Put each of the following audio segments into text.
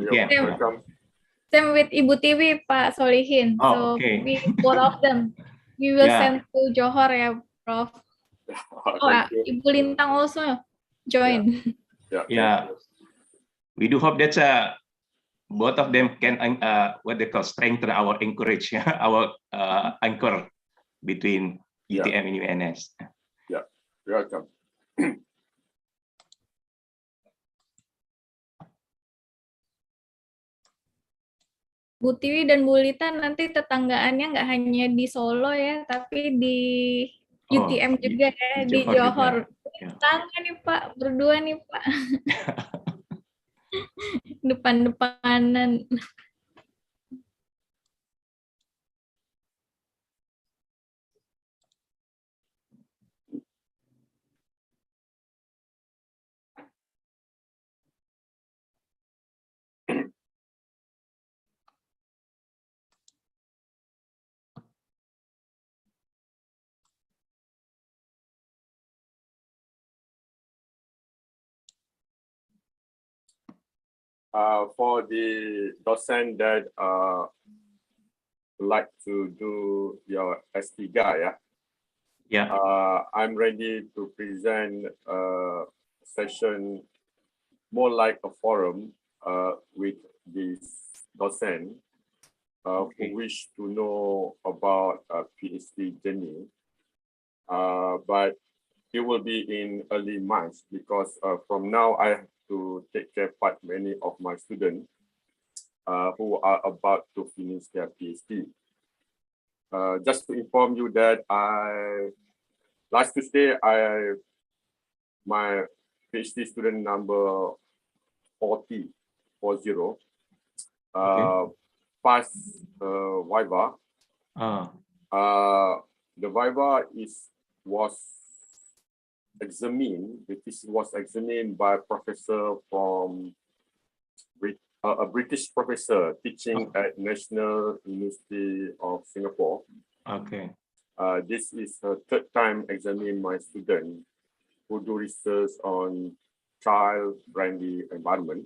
Yeah. Welcome. Same with Ibu Tiwi, Pak Solihin. Oh, So okay. we both of them. We will Yeah. send to Johor, ya, Prof. Oh, Thank you. Ibu Lintang also join. Yeah. We do hope that both of them can what they call strengthen our encourage our anchor between UTM and UNS. Yeah, welcome. Bu Tiwi dan Bu Lita nanti tetanggaannya nggak hanya di Solo ya, tapi di UTM juga ya, di Johor. Tangan nih Pak, berdua nih Pak. Depan-depanan. For the docent that like to do your S3, I'm ready to present a session more like a forum with this docent who wish to know about PhD journey, but it will be in early March because from now I have to take care part many of my students who are about to finish their PhD. Just to inform you that last Tuesday my PhD student number 40 passed Viva. The Viva was examined. This was examined by a professor from a British professor teaching at National University of Singapore. Okay. This is her third time examining my student who do research on child-friendly environment.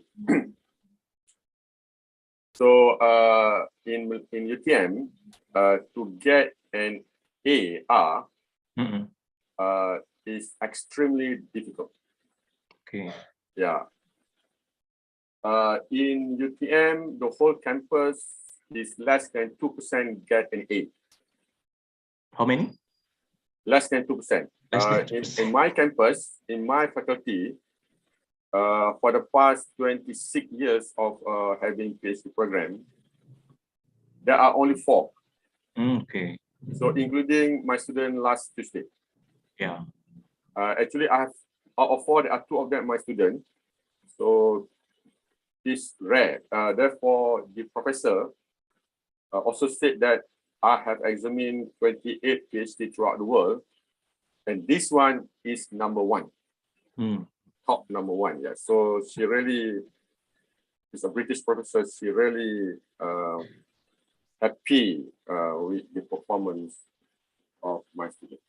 So in UTM, to get an AR is extremely difficult. Okay. Yeah. In UTM, the whole campus is less than 2% get an A. How many? Less than 2%. In my campus, in my faculty, for the past 26 years of having PhD program, there are only 4. Okay. So including my student last Tuesday. Yeah. Actually, I have out of 4, there are 2 of them my students. So it's rare. Therefore, the professor also said that I have examined 28 PhD throughout the world, and this one is number 1. Top number 1. Yeah. So she really is a British professor. She really happy with the performance of my student.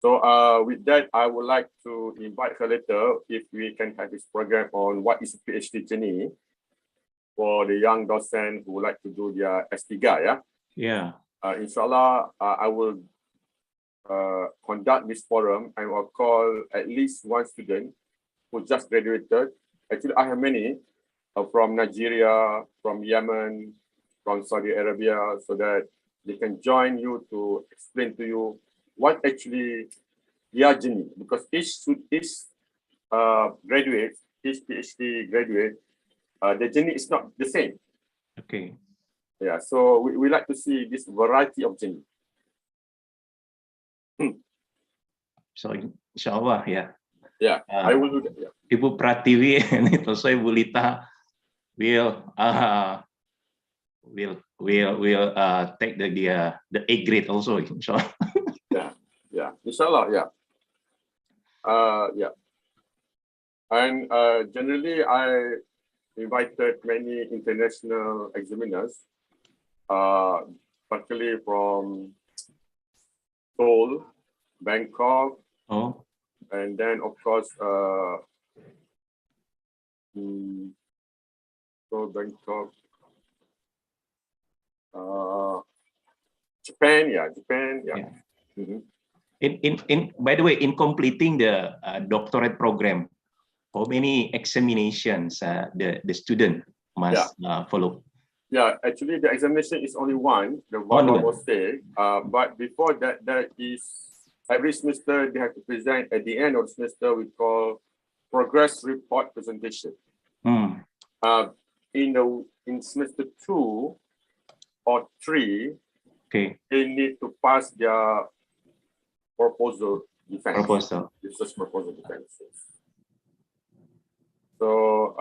So with that, I would like to invite her later if we can have this program on what is a PhD journey for the young docent who would like to do their S3, Yeah. Inshallah, I will conduct this forum and will call at least one student who just graduated. Actually, I have many from Nigeria, from Yemen, from Saudi Arabia, so that they can join you to explain to you what actually their journey, because each graduate, each PhD graduate, the journey is not the same. Okay. Yeah, so we like to see this variety of journey. So inshallah, yeah. Yeah, I will do that. Yeah. Ibu Pratiwi and also Ibu Lita will take the A grade also, inshallah. Yeah, inshallah, yeah. Yeah. And generally, I invited many international examiners, particularly from Seoul, Bangkok, and then of course Bangkok, Japan, Japan. By the way, in completing the doctorate program, how many examinations the student must follow? Yeah, actually the examination is only one, the one more day. But before that, there is every semester they have to present at the end of the semester we call progress report presentation. In semester 2 or 3, they need to pass their proposal defense. Research proposal defense. So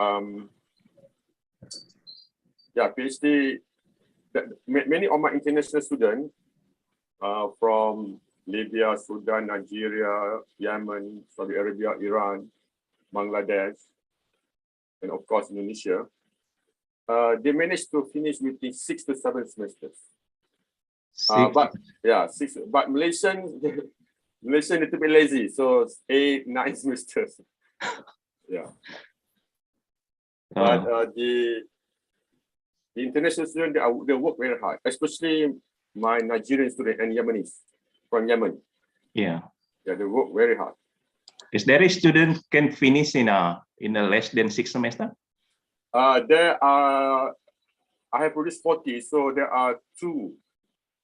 PhD. Many of my international students from Libya, Sudan, Nigeria, Yemen, Saudi Arabia, Iran, Bangladesh, and of course Indonesia, they managed to finish within 6 to 7 semesters. But Malaysian a little bit lazy, so 8, 9 semesters. But the international students, they work very hard, especially my Nigerian student and Yemenis from Yemen. They work very hard. Is there a student can finish in a less than 6 semesters? There are. I have produced 40, so there are 2.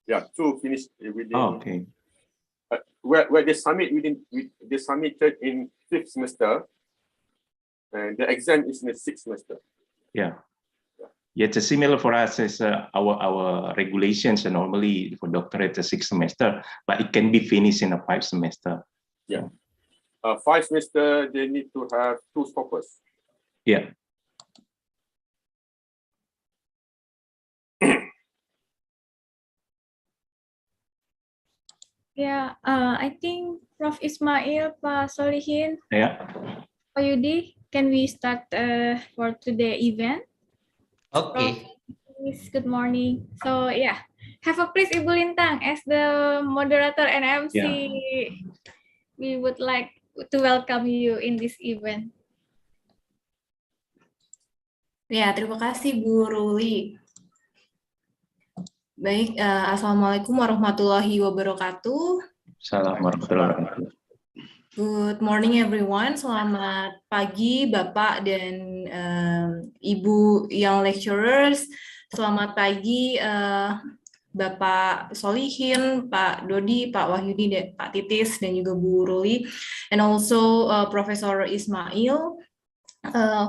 2 finished within. Where they submit they submitted in 5th semester, and the exam is in the 6th semester. It's similar for us as our regulations are normally for doctorate 6 semester, but it can be finished in a 5 semester. 5 semester they need to have 2 scopus. I think Prof. Ismail, Pak Solihin, Pak Yudi, can we start for today event? Okay. Prof, good morning. So have a please Ibu Lintang as the moderator and MC. We would like to welcome you in this event. Terima kasih Bu Ruli. Baik, Assalamualaikum warahmatullahi wabarakatuh. Assalamualaikum warahmatullahi wabarakatuh. Good morning everyone. Selamat pagi Bapak dan Ibu yang lecturers. Selamat pagi Bapak Solihin, Pak Dodi, Pak Wahyudi, Pak Titis, dan juga Bu Ruli. And also Professor Ismail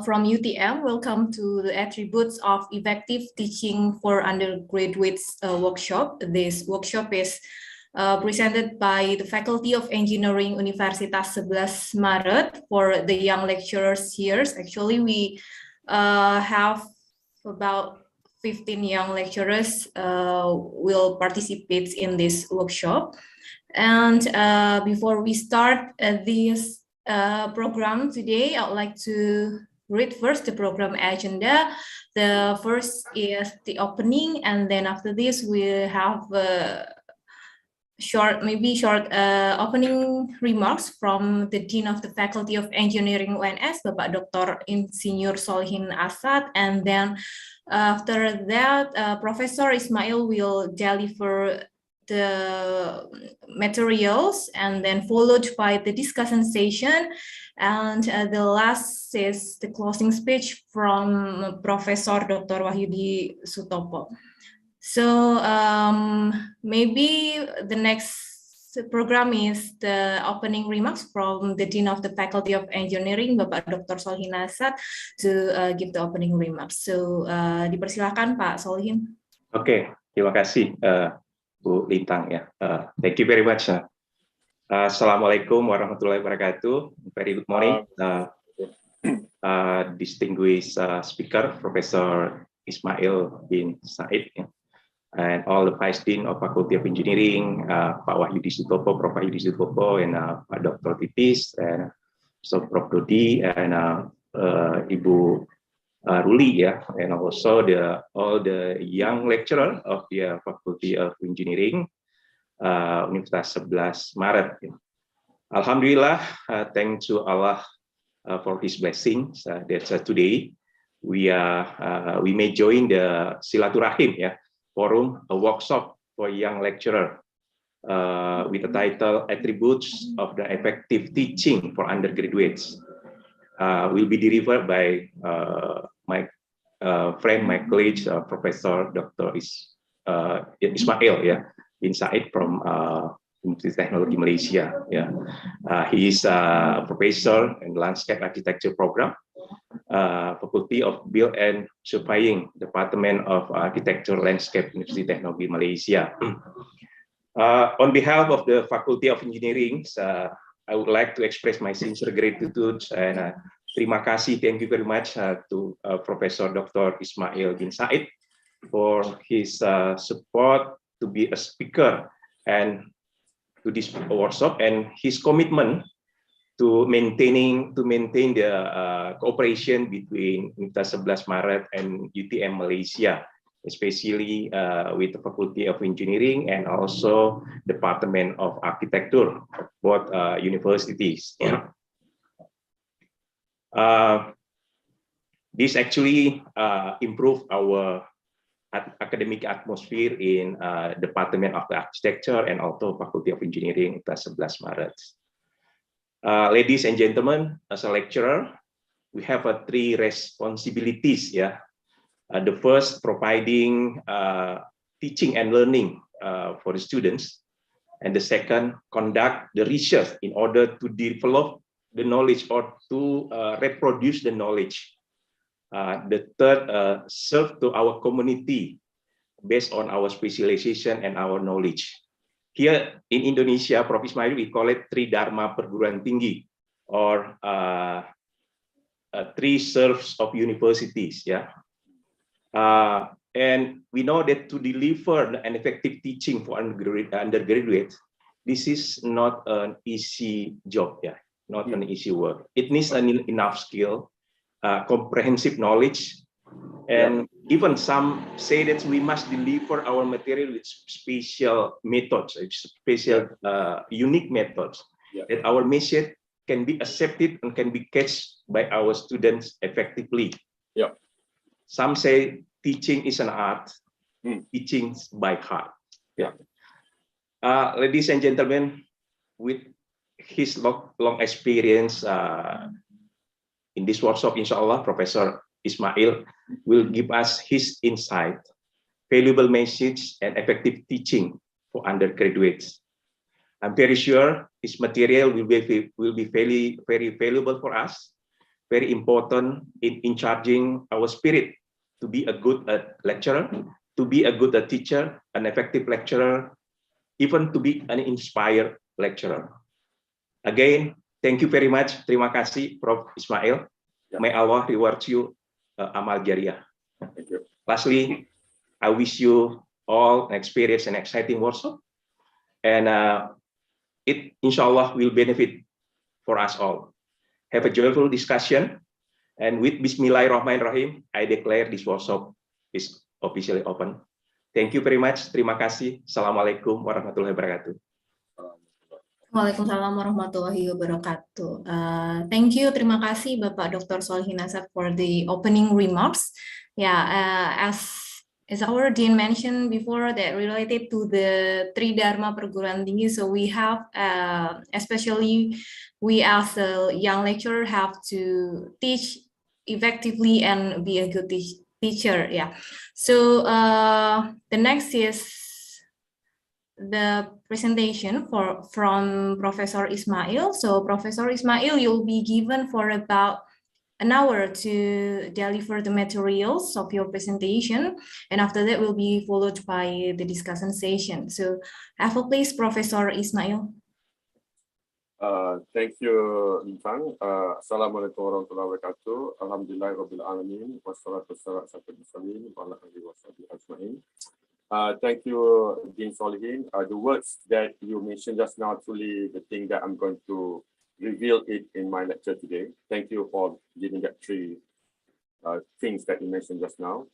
from UTM. Welcome to the Attributes of Effective Teaching for Undergraduates workshop. This workshop is presented by the Faculty of Engineering Universitas 11 Maret for the young lecturers here. Actually, we have about 15 young lecturers will participate in this workshop. And before we start this program today, I would like to read first the program agenda. The first is the opening, and then after this we have short opening remarks from the Dean of the Faculty of Engineering UNS, Bapak Dr. Insinyur Solihin Asad, and then after that Professor Ismail will deliver the materials, and then followed by the discussion session, and the last is the closing speech from Professor Dr. Wahyudi Sutopo. So maybe the next program is the opening remarks from the Dean of the Faculty of Engineering, Bapak Dr. Solihin Asad, to give the opening remarks. So dipersilakan Pak Solihin. Oke, terima kasih Bu Lintang thank you very much. Assalamualaikum warahmatullahi wabarakatuh. Very good morning, distinguished speaker Professor Ismail bin Said, and all the Vice Dean of Faculty of Engineering, Pak Wahyudi Sutopo, Prof. Wahyudi Sutopo, and Pak Dr. Titis, and so Prof. Dodi, and Ibu Ruli, and also all the young lecturer of the Faculty of Engineering, Universitas 11 Maret. Alhamdulillah, thanks to Allah for His blessings. That's today we may join the Silaturahim forum, a workshop for young lecturer with the title Attributes of the Effective Teaching for Undergraduates. Will be delivered by my friend, my colleague, Professor Dr. Ismail bin Said from University Technology Malaysia. He is a professor in landscape architecture program, Faculty of Build and Surveying, Department of Architecture Landscape, University Technology Malaysia. On behalf of the Faculty of Engineering, I would like to express my sincere gratitude and terima kasih, thank you very much to Professor Dr. Ismail bin Said for his support to be a speaker and to this workshop, and his commitment to maintain the cooperation between Universitas 11 Maret and UTM Malaysia, especially with the Faculty of Engineering and also Department of Architecture of both universities. This actually improved our academic atmosphere in Department of Architecture and also Faculty of Engineering Universitas 11 Maret. Ladies and gentlemen, as a lecturer, we have three responsibilities. The first, providing teaching and learning for the students, and the second, conduct the research in order to develop the knowledge or to reproduce the knowledge. The third, serve to our community based on our specialization and our knowledge. Here in Indonesia, Prof. Ismail, we call it Tridharma Perguruan Tinggi, or three serves of universities. And we know that to deliver an effective teaching for undergraduates, this is not an easy job, not an easy work. It needs enough skill, comprehensive knowledge, and even some say that we must deliver our material with special methods, special unique methods, that our message can be accepted and can be catched by our students effectively. Some say teaching is an art, teaching by heart. Ladies and gentlemen, with his long experience in this workshop, inshallah, Professor Ismail will give us his insight, valuable message, and effective teaching for undergraduates. I'm very sure his material will be very, very valuable for us, very important in charging our spirit to be a good lecturer, to be a good teacher, an effective lecturer, even to be an inspired lecturer. Again, thank you very much. Terima kasih, Prof. Ismail. May Allah reward you amal jariah. Thank you. Lastly, I wish you all an experience and exciting workshop, and it inshallah will benefit for us all. Have a joyful discussion, and with Bismillahirrahmanirrahim, I declare this workshop is officially open. Thank you very much. Terima kasih. Assalamualaikum warahmatullahi wabarakatuh. Waalaikumsalam warahmatullahi wabarakatuh. Thank you, terima kasih Bapak Dr. Solihin Asad for the opening remarks. As our Dean mentioned before, that related to the Tridharma Perguruan Tinggi, so we have, especially we as a young lecturer have to teach effectively and be a good teacher. So the next is the presentation from Professor Ismail. So Professor Ismail, you'll be given for about an hour to deliver the materials of your presentation, and after that will be followed by the discussion session. So have a please, Professor Ismail. Thank you, Lintang. Assalamualaikum warahmatullahi wabarakatuh. Alhamdulillahirabbil alamin. Wassalatu wassalamu ala alihi ajma'in. Thank you, Dean Solihin. The words that you mentioned just now, truly the thing that I'm going to reveal it in my lecture today. Thank you for giving that three things that you mentioned just now.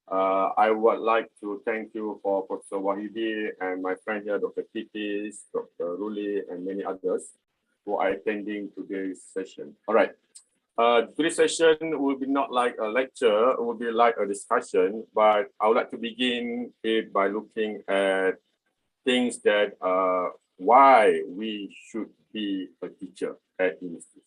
I would like to thank you for Professor Wahidi and my friend here, Dr. Titis, Dr. Ruli, and many others who are attending today's session. All right. Today's session will be not like a lecture, it will be like a discussion, but I would like to begin it by looking at things that why we should be a teacher at university.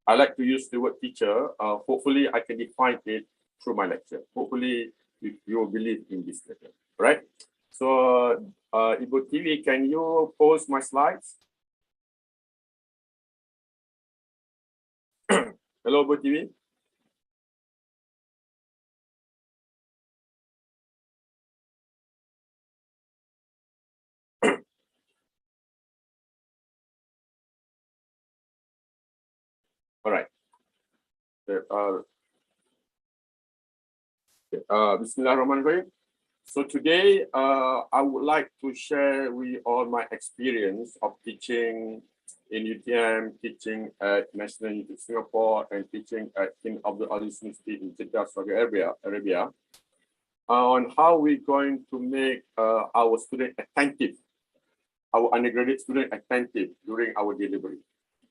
I like to use the word teacher. Hopefully, I can define it through my lecture. Hopefully, you will believe in this lecture, right? So, Ibu TV, can you post my slides? Hello, Ibu TV. All right. Bismillahirrahmanirrahim. So today, I would like to share with all my experience of teaching in UTM, teaching at National University of Singapore, and teaching at King Abdul Aziz University in Jeddah, Saudi Arabia, on how we're going to make our student attentive, our undergraduate student attentive during our delivery.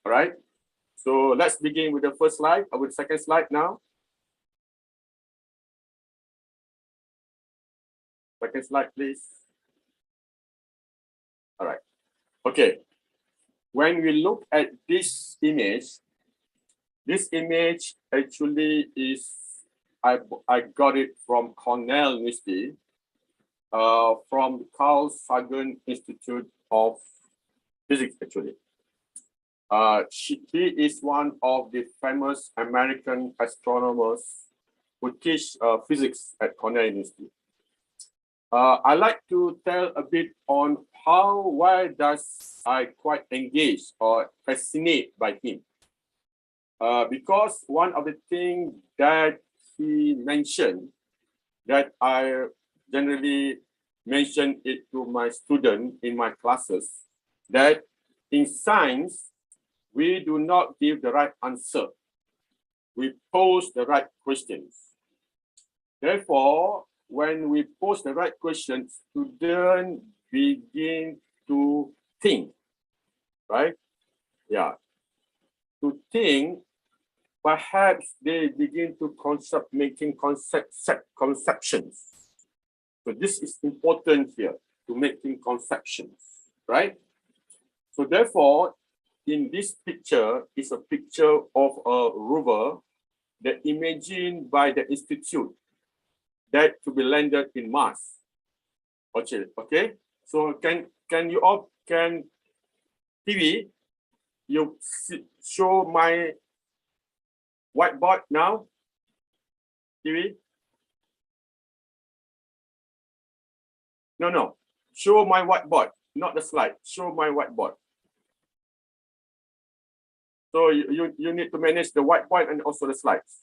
All right. So let's begin with the first slide, with the second slide now. Second slide, please. All right. Okay. When we look at this image actually is, I got it from Cornell University, from Carl Sagan Institute of Physics, actually. He is one of the famous American astronomers who teach physics at Cornell University. I like to tell a bit on why does I quite engage or fascinate by him. Because one of the things that he mentioned, that I generally mention it to my students in my classes, that in science, we do not give the right answer. We pose the right questions. Therefore, when we pose the right questions, students begin to think, right? Yeah. To think, perhaps they begin to making conceptions. So this is important here, to making conceptions, right? So therefore, in this picture is a picture of a rover that imagined by the institute that to be landed in Mars. Okay. So can you all TV, you show my whiteboard now? TV? No. Show my whiteboard, not the slide. Show my whiteboard. So you need to manage the whiteboard and also the slides.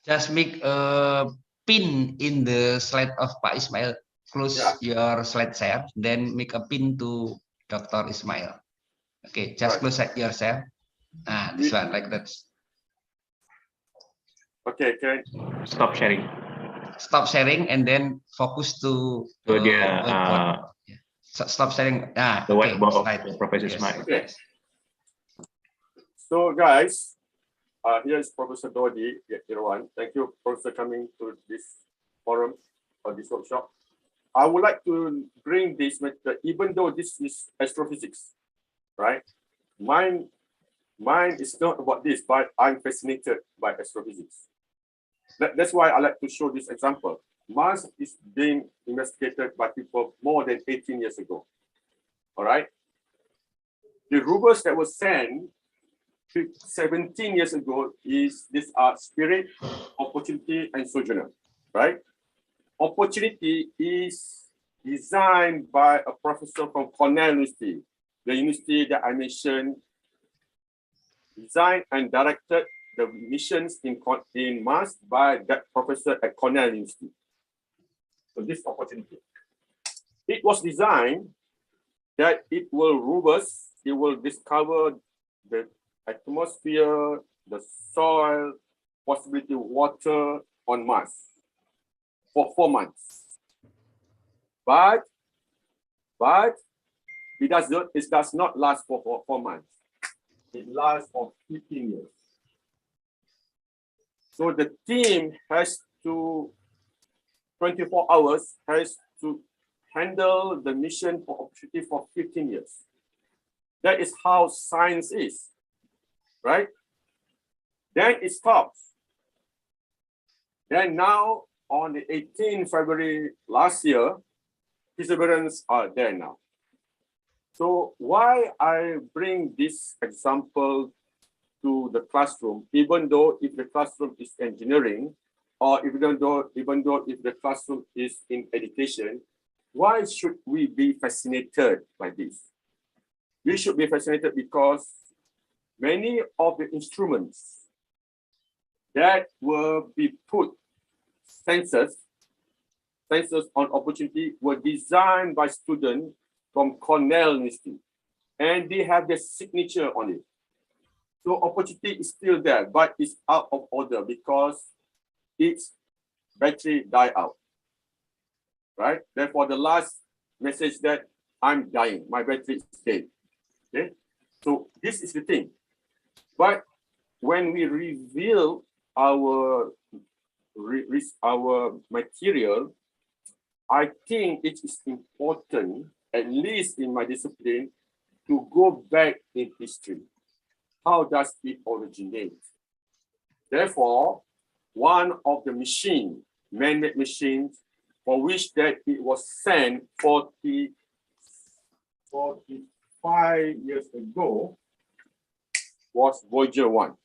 Just make a pin in the slide of Pak Ismail. Close your slide share, then make a pin to Dr. Ismail. Okay, just close your share. This one, like that. Okay, Stop sharing. Stop sharing and then focus to whiteboard. Stop sharing. The whiteboard of Professor Ismail. Okay. So guys, here is Professor Dodi, everyone. Thank you, Professor, coming to this forum or this workshop. I would like to bring this method, even though this is astrophysics, right? Mine is not about this, but I'm fascinated by astrophysics. That's why I like to show this example. Mars is being investigated by people more than 18 years ago. All right. The rovers that were sent 17 years ago these are Spirit, Opportunity, and Sojourner, right? Opportunity is designed by a professor from Cornell University, the university that I mentioned, designed and directed the missions in Mars by that professor at Cornell University. So this Opportunity. It was designed that it will discover the atmosphere, the soil, possibility of water on Mars for 4 months. But it does not last for 4 months. it lasts for 15 years. So the team has to, 24 hours, has to handle the mission for opportunity for 15 years. That is how science is, right? Then it stops. Then now, on the 18th February last year, perseverance are there now. So why I bring this example to the classroom, even though if the classroom is engineering, or even though if the classroom is in education, why should we be fascinated by this? We should be fascinated because many of the instruments that will be put, sensors on opportunity, were designed by students from Cornell University, and they have their signature on it. So opportunity is still there, but it's out of order because its battery died out, right? Therefore, the last message that I'm dying, my battery is dead. Okay, so this is the thing. But when we reveal our material, I think it is important, at least in my discipline, to go back in history. How does it originate? Therefore, one of the man-made machines, for which that it was sent 45 years ago, was Voyager 1.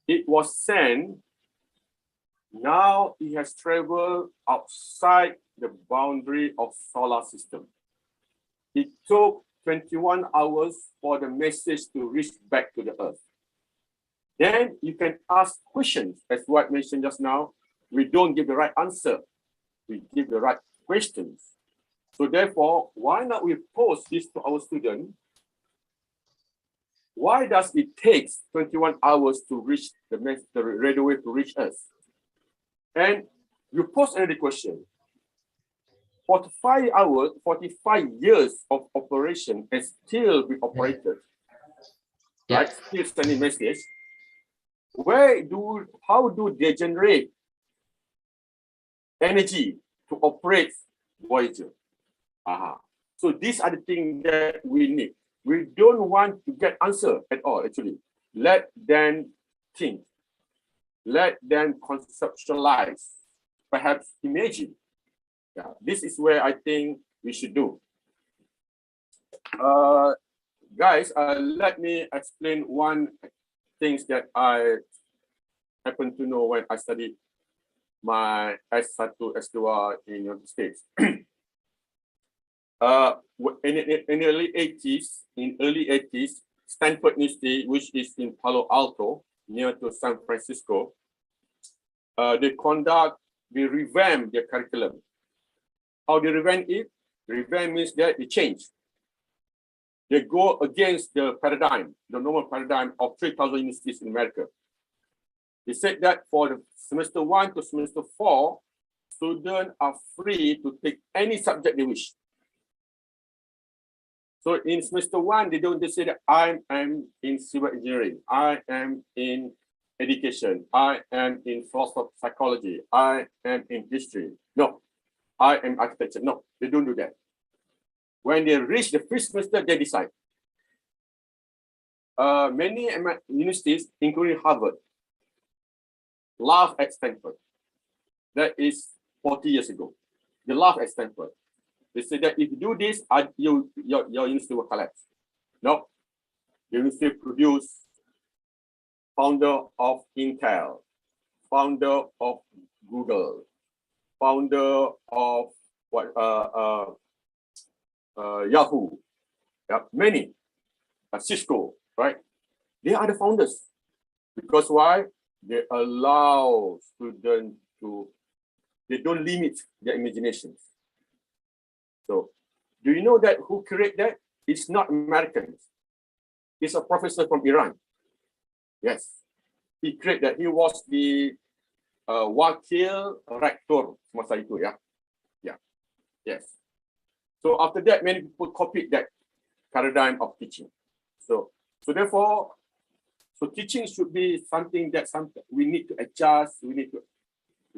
It was sent, now it has traveled outside the boundary of solar system. It took 21 hours for the message to reach back to the Earth. Then you can ask questions, as what I mentioned just now. We don't give the right answer. We give the right questions. So therefore, why not we pose this to our students? Why does it take 21 hours to reach the radio wave to reach us? And you pose another question. 45 hours, 45 years of operation and still be operated, right? Still sending message. How do they generate energy to operate Voyager? So these are the things that we need. We don't want to get answer at all, actually. Let them think. Let them conceptualize, perhaps imagine. Yeah, this is where I think we should do. Guys, let me explain one thing that I happen to know when I studied my S1, S2 in the United States. In the early 80s, Stanford University, which is in Palo Alto, near to San Francisco, they revamp their curriculum. How they revamp it? Revamp means that they change. They go against the paradigm, the normal paradigm of 3,000 universities in America. They said that for the semester 1 to semester 4, students are free to take any subject they wish. So in semester 1, they don't just say that I am in civil engineering, I am in education, I am in philosophy, psychology, I am in history. No, I am architecture. No, they don't do that. When they reach the first semester, they decide. Many universities, including Harvard, laugh at Stanford. That is 40 years ago. They laugh at Stanford. They say that if you do this, your university will collapse. No, the university produce founder of Intel, founder of Google, founder of Yahoo, many, Cisco, right? They are the founders. Because why? They allow students to, they don't limit their imaginations. So, do you know that who created that? It's not Americans. It's a professor from Iran. Yes, he created that. He was the wakil rector masa itu, yeah. Yes. So after that, many people copied that paradigm of teaching. So So therefore, so teaching should be something that we need to adjust, we need to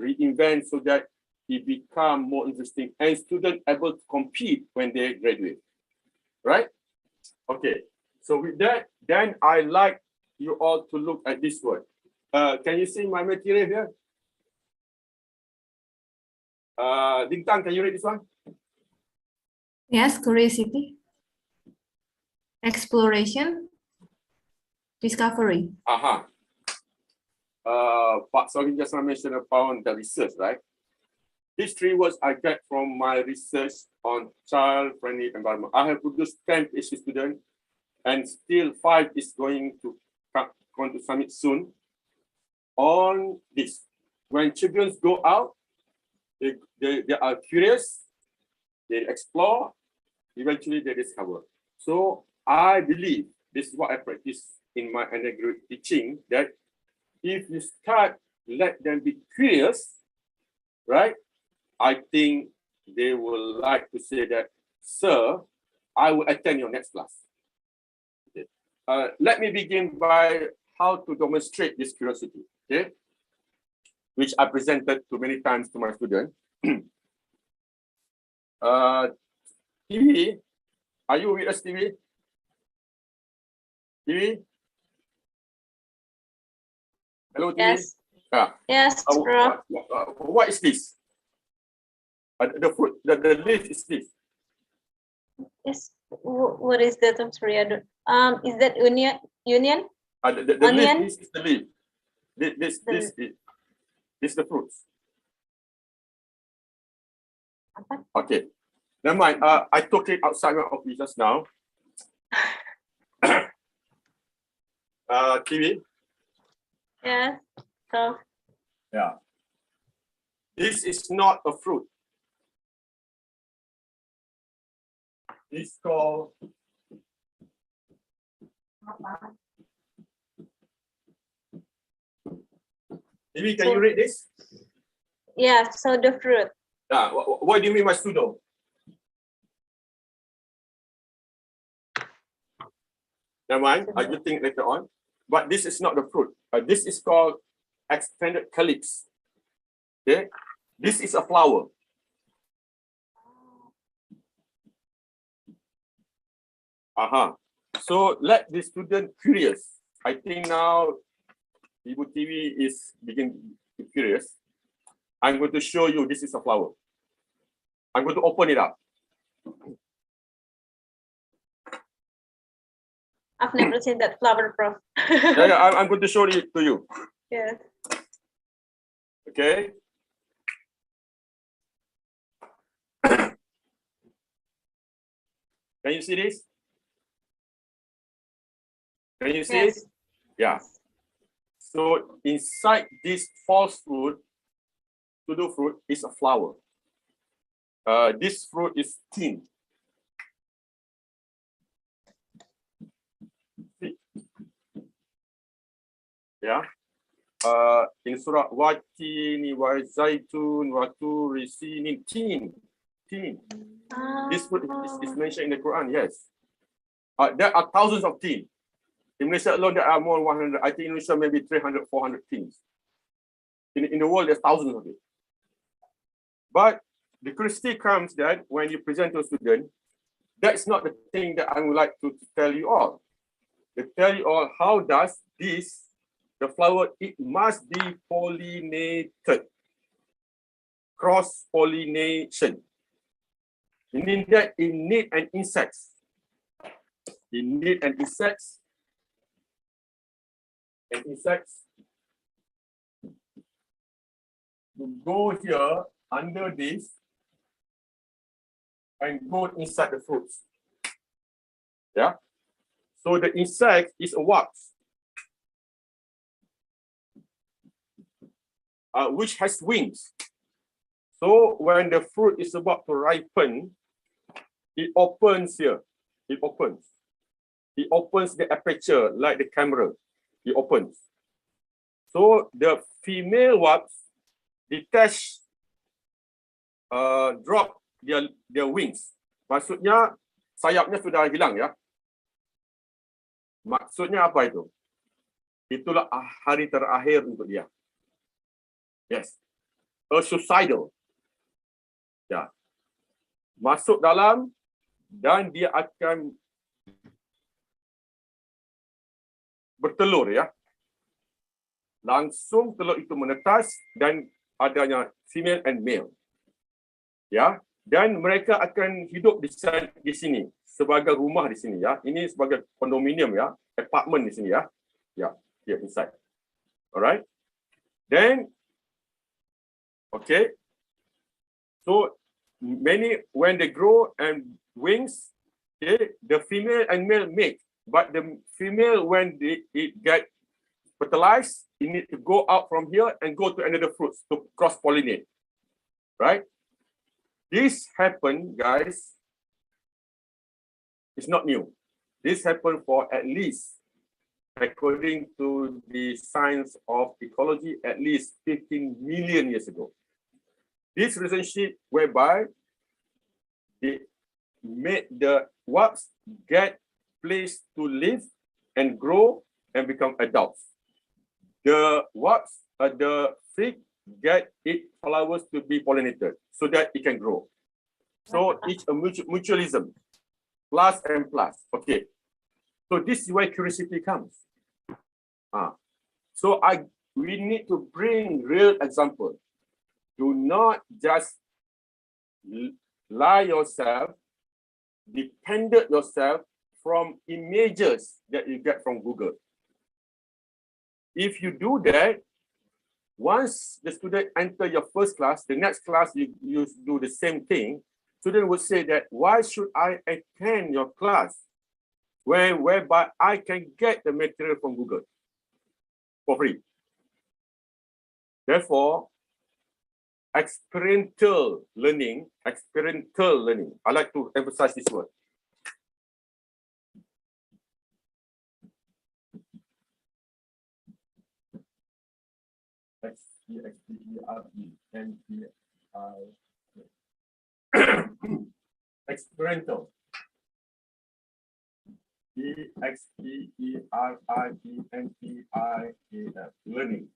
reinvent so that it become more interesting and students able to compete when they graduate, right? Okay, so with that, then I like you all to look at this word. Can you see my material here? Dingtang, can you read this one? Yes, curiosity, exploration, discovery. Pak Sohin just mentioned about the research, right? These three words I get from my research on child-friendly environment. I have produced 10 PhD students, and still 5 is going to submit soon on this. When children go out, they are curious, they explore, eventually they discover. So I believe, this is what I practice in my undergraduate teaching, that if you let them be curious, right? I think they will like to say that, sir, I will attend your next class. Okay. Let me begin by how to demonstrate this curiosity, okay? Which I presented too many times to my students. TV, are you with us, TV? TV? Hello, TV? Yes. Yes, bro. What is this? The fruit, the leaf is this. Yes. What is that? I'm sorry. Is that onion? The Onion? leaf, this is the leaf. This is the fruits. Okay. Never mind. I took it outside my office just now. TV. Yes. So. Yeah. This is not a fruit. It's called Maybe can you read this? Yeah, so the fruit. What do you mean by pseudo? Never mind, I will think later on. But this is not the fruit. This is called extended calyx. Okay, this is a flower. So let the student curious. I think now Ibu TV is beginning to curious. I'm going to show you this is a flower. I'm going to open it up. I've never seen that flower, Prof. I'm going to show it to you. Yes. Okay. Can you see this? Can you see it? Yeah. So inside this false fruit, pseudo fruit, is a flower. This fruit is thin. Yeah. In Surah Watini wa Zaitun wa Turi Sinin, thin. This fruit is mentioned in the Quran. Yes. There are thousands of tin. In Malaysia alone, there are more than 100. I think in Indonesia maybe 300, 400 tins. In the world, there's thousands of it. But the curiosity comes that when you present to a student, that's not the thing that I would like to tell you all. To tell you all how does this, the flower, it must be pollinated. Cross-pollination. Meaning that it needs an insect. It needs an insect. And insects to go here under this and go inside the fruits. Yeah. So the insect is a wasp, which has wings. So when the fruit is about to ripen, it opens here. It opens. It opens the aperture like the camera. It opens. So the female wasps detach, drop their wings. Maksudnya sayapnya sudah hilang ya. Maksudnya apa itu? Itulah hari terakhir untuk dia. Yes. A suicidal. Ya. Masuk dalam dan dia akan bertelur ya. Langsung telur itu menetas dan adanya female and male. Ya, dan mereka akan hidup di sini sebagai rumah di sini ya. Ini sebagai kondominium ya, apartment di sini ya. Ya, here inside. Alright. Then okay. So many when they grow and wings, okay, the female and male mate. But the female, when it get fertilized, it need to go out from here and go to another fruits to cross-pollinate, right? This happened, guys. It's not new. This happened for at least, according to the science of ecology, at least 15 million years ago. This relationship whereby they made the wasps get place to live and grow and become adults. The wasps, the fig get its flowers to be pollinated so that it can grow. So it's a mutualism, plus and plus. Okay. So this is where curiosity comes. So we need to bring real example. Do not just lie yourself, dependent yourself from images that you get from Google. If you do that, once the student enter your first class, the next class you do the same thing, student would say that, why should I attend your class whereby I can get the material from Google for free? Therefore, experiential learning, I like to emphasize this word. Experiential. E-X-P-E-R-I-E-N-T-I-A-L. Learning.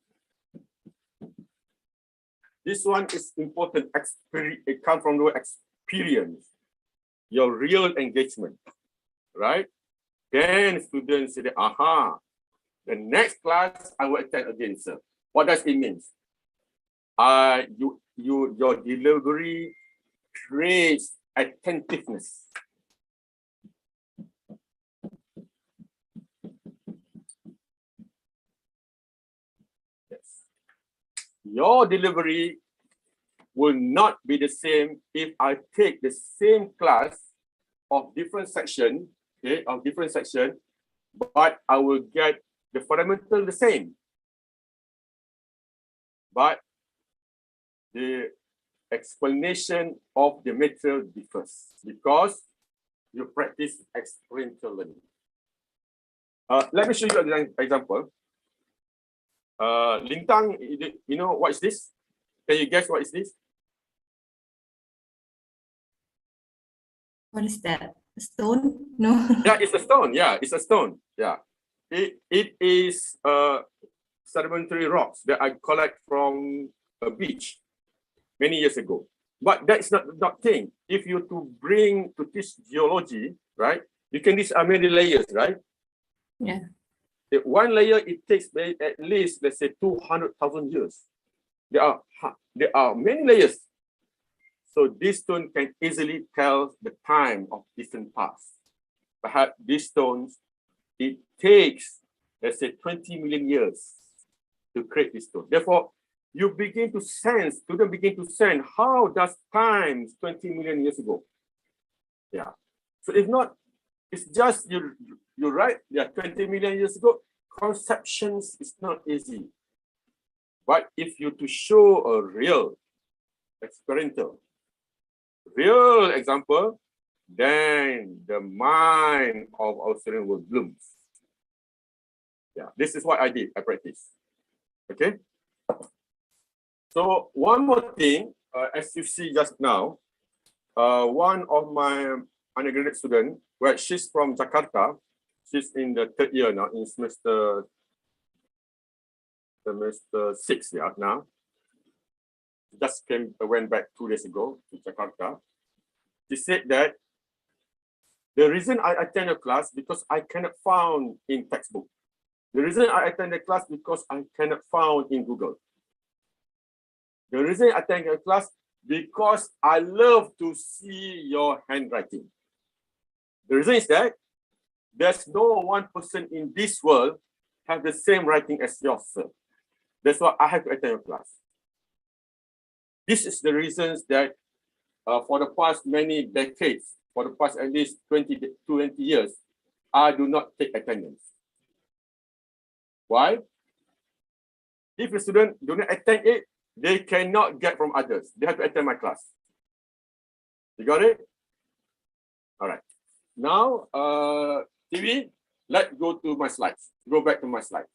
This one is important. It comes from the word experience, your real engagement, right? Then students say, aha, the next class I will attend again, sir. What does it mean? Your delivery creates attentiveness. Yes. Your delivery will not be the same if I take the same class of different section, okay, but I will get the fundamental the same. But the explanation of the material differs because you practice experiential learning. Let me show you an example. Lintang, you know what is this? Can you guess what is this? What is that? A stone? No. Yeah, it's a stone. Yeah, it's a stone. Yeah, it is sedimentary rocks that I collect from a beach many years ago. But that's not the thing. If you to teach geology, right? You can teach many layers, right? Yeah. One layer it takes at least, let's say, 200,000 years. There are many layers. So this stone can easily tell the time of different parts. Perhaps these stones, it takes, let's say, 20 million years to create this stone. Therefore, students begin to sense how does time 20 million years ago. Yeah. So if not, it's just you're right. Yeah, 20 million years ago, conceptions is not easy. But if you to show a real experiential, real example, then the mind of our student will bloom. Yeah, this is what I did. I practice. Okay. So one more thing, as you see just now, one of my undergraduate students, well, she's from Jakarta. She's in the third year now, in semester 6 now. Just went back 2 days ago to Jakarta. She said that the reason I attend a class because I cannot found in textbook. The reason I attend the class because I cannot found in Google. The reason I attend a class because I love to see your handwriting. The reason is that there's no one person in this world have the same writing as yours, sir. That's why I have to attend your class. This is the reasons that for the past many decades, for the past at least 20 years, I do not take attendance. Why? If a student do not attend it, they cannot get from others. They have to attend my class. You got it? All right. Now, TV, let's go to my slides. Go back to my slides.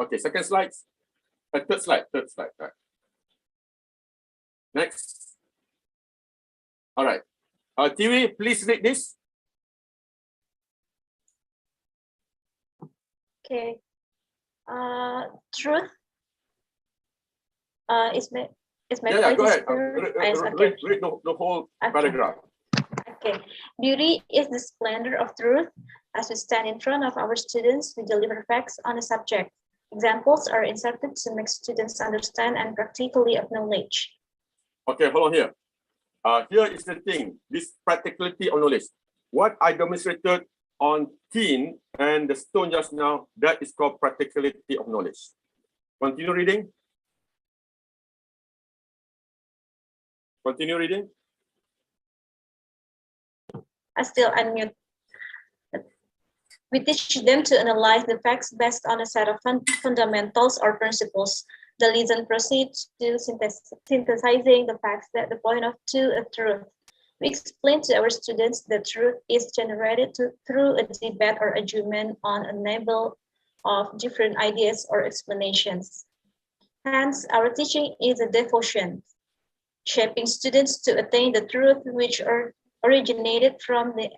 Okay, second slide. Third slide. Right. Next. All right. TV, please read this. Okay. Truth. Is my Yeah, go ahead. Okay. Read the whole paragraph. Okay. Beauty is the splendor of truth. As we stand in front of our students, we deliver facts on a subject. Examples are inserted to make students understand and practically of knowledge. Okay, hold on here. Here is the thing, this practicality of knowledge. What I demonstrated on tin and the stone just now, that is called practicality of knowledge. Continue reading. Continue reading. I still unmute. We teach them to analyze the facts based on a set of fundamentals or principles. The lesson proceeds to synthesizing the facts that the point of to a truth. We explain to our students that truth is generated through a debate or argument on a level of different ideas or explanations. Hence, our teaching is a devotion, shaping students to attain the truth which originated from the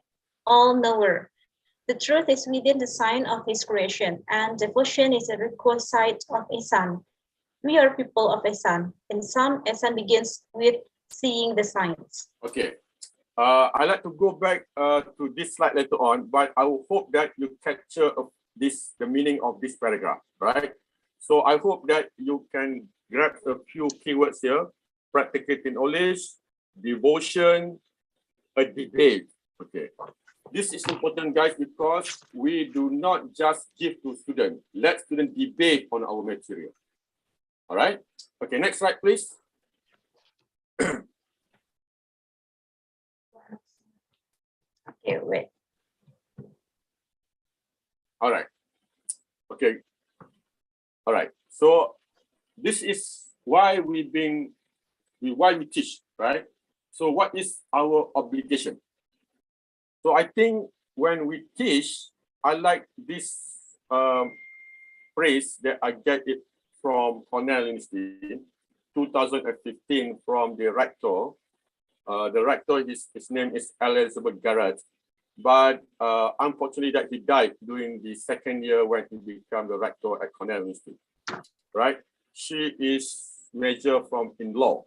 all-knower. The truth is within the sign of his creation, and devotion is a requisite of a son. We are people of a son. In some, a son begins with seeing the signs. Okay. I like to go back to this slide later on, but I will hope that you capture the meaning of this paragraph, right? So I hope that you can grab a few keywords here: practicality knowledge, devotion, a debate. Okay. This is important, guys, because we do not just give to students. Let students debate on our material. All right. Okay, next slide, please. Okay, wait. All right. Okay. All right. So this is why we teach, right? So what is our obligation? So I think when we teach, I like this phrase that I get it from Cornell University, 2015, from the rector. The rector, his name is Elizabeth Garrett, but unfortunately that he died during the second year when he became the rector at Cornell University, right? She is major in law,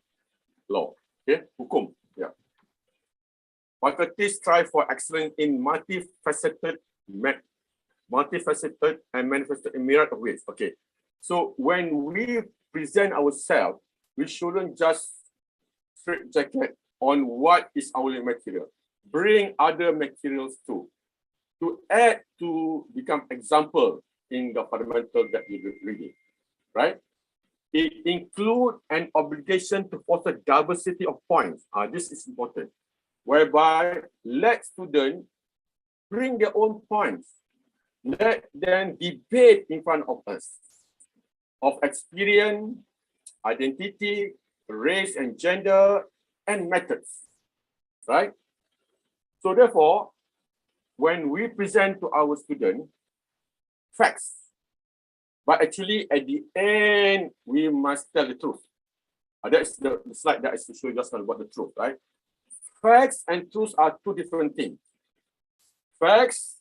okay, hukum, yeah. Faculty strive for excellence in multifaceted and manifested in myriad of ways. Okay, so when we present ourselves, we shouldn't just straitjacket on what is our material. Bring other materials too, to add to become example in the fundamental that you're reading, right? It includes an obligation to foster diversity of points. This is important, whereby let students bring their own points. Let them debate in front of us of experience, identity, race and gender, and methods, right? So therefore, when we present to our students facts, But actually, at the end, we must tell the truth. That's the slide that is to show just about the truth, right? Facts and truths are two different things. Facts,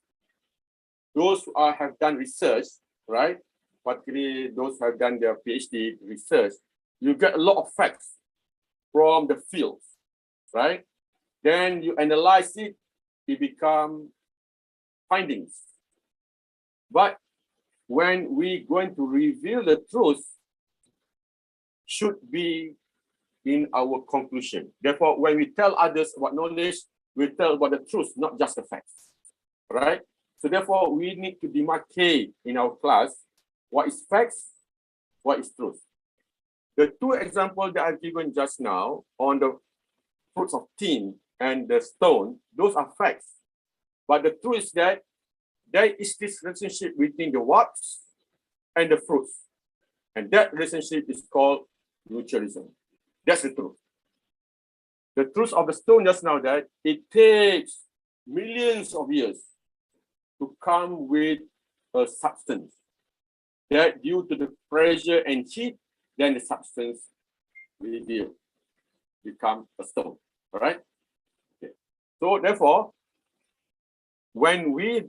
those who have done research, right? Particularly those who have done their PhD research, you get a lot of facts from the field, right? Then you analyze it, it becomes findings. But when we're going to reveal the truth, should be in our conclusion. Therefore, when we tell others about knowledge, we tell about the truth, not just the facts, right? So therefore, we need to demarcate in our class what is facts, what is truth. The two examples that I've given just now on the fruits of tin and the stone, those are facts. But the truth is that there is this relationship between the wax and the fruits. And that relationship is called mutualism. That's the truth. The truth of the stone just now that it takes millions of years to come with a substance that due to the pressure and heat, then the substance will become a stone. All right. Okay. So therefore, when we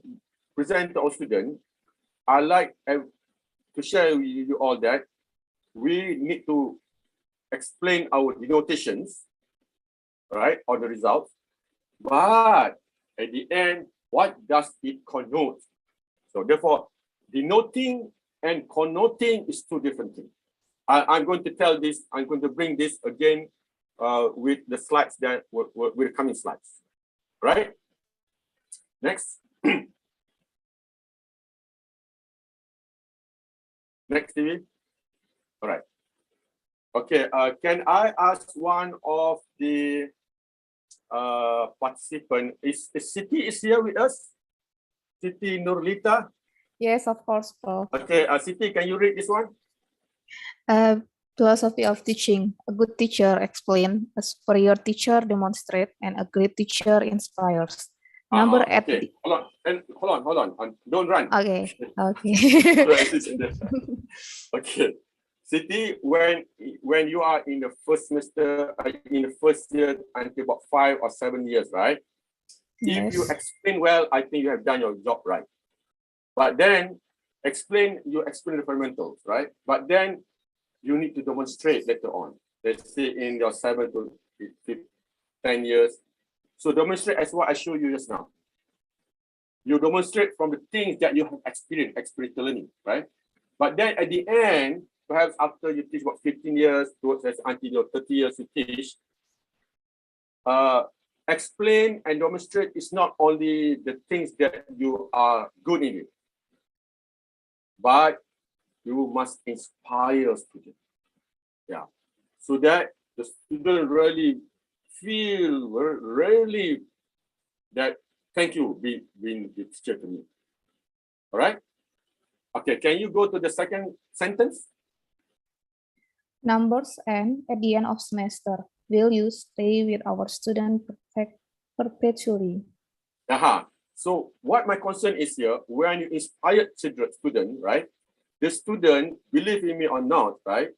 present to our students, I like to share with you all that we need to explain our denotations, right, or the results. But at the end, what does it connote? So therefore, denoting and connoting is two different things. I'm going to tell this, I'm going to bring this again with the slides that with the coming slides, right? Next. Next, TV. All right. Okay, can I ask one of the participants, is Siti is here with us? Siti Nurlita? Yes, of course, Prof. Okay, Siti, can you read this one? Philosophy of teaching. A good teacher explains, a superior teacher demonstrates, and a great teacher inspires. Number okay. Hold on. Don't run. Okay. Okay. Siti, when you are in the first semester, in the first year until about 5 or 7 years, right? Yes. If you explain well, I think you have done your job right. But then you explain the fundamentals, right? But then you need to demonstrate later on. Let's say in your 7 to 10 years. So demonstrate as what I showed you just now. You demonstrate from the things that you have experienced, experiential learning, right? But then at the end, perhaps after you teach about 15 years, towards until your 30 years you teach, explain and demonstrate is not only the things that you are good in it, but you must inspire students. Yeah. So that the student really feel really that thank you being the teacher to me. All right. Okay, can you go to the second sentence? Numbers and at the end of semester, will you stay with our student perpetually? So what my concern is here, when you inspire student, right? The student, believe in me or not, right,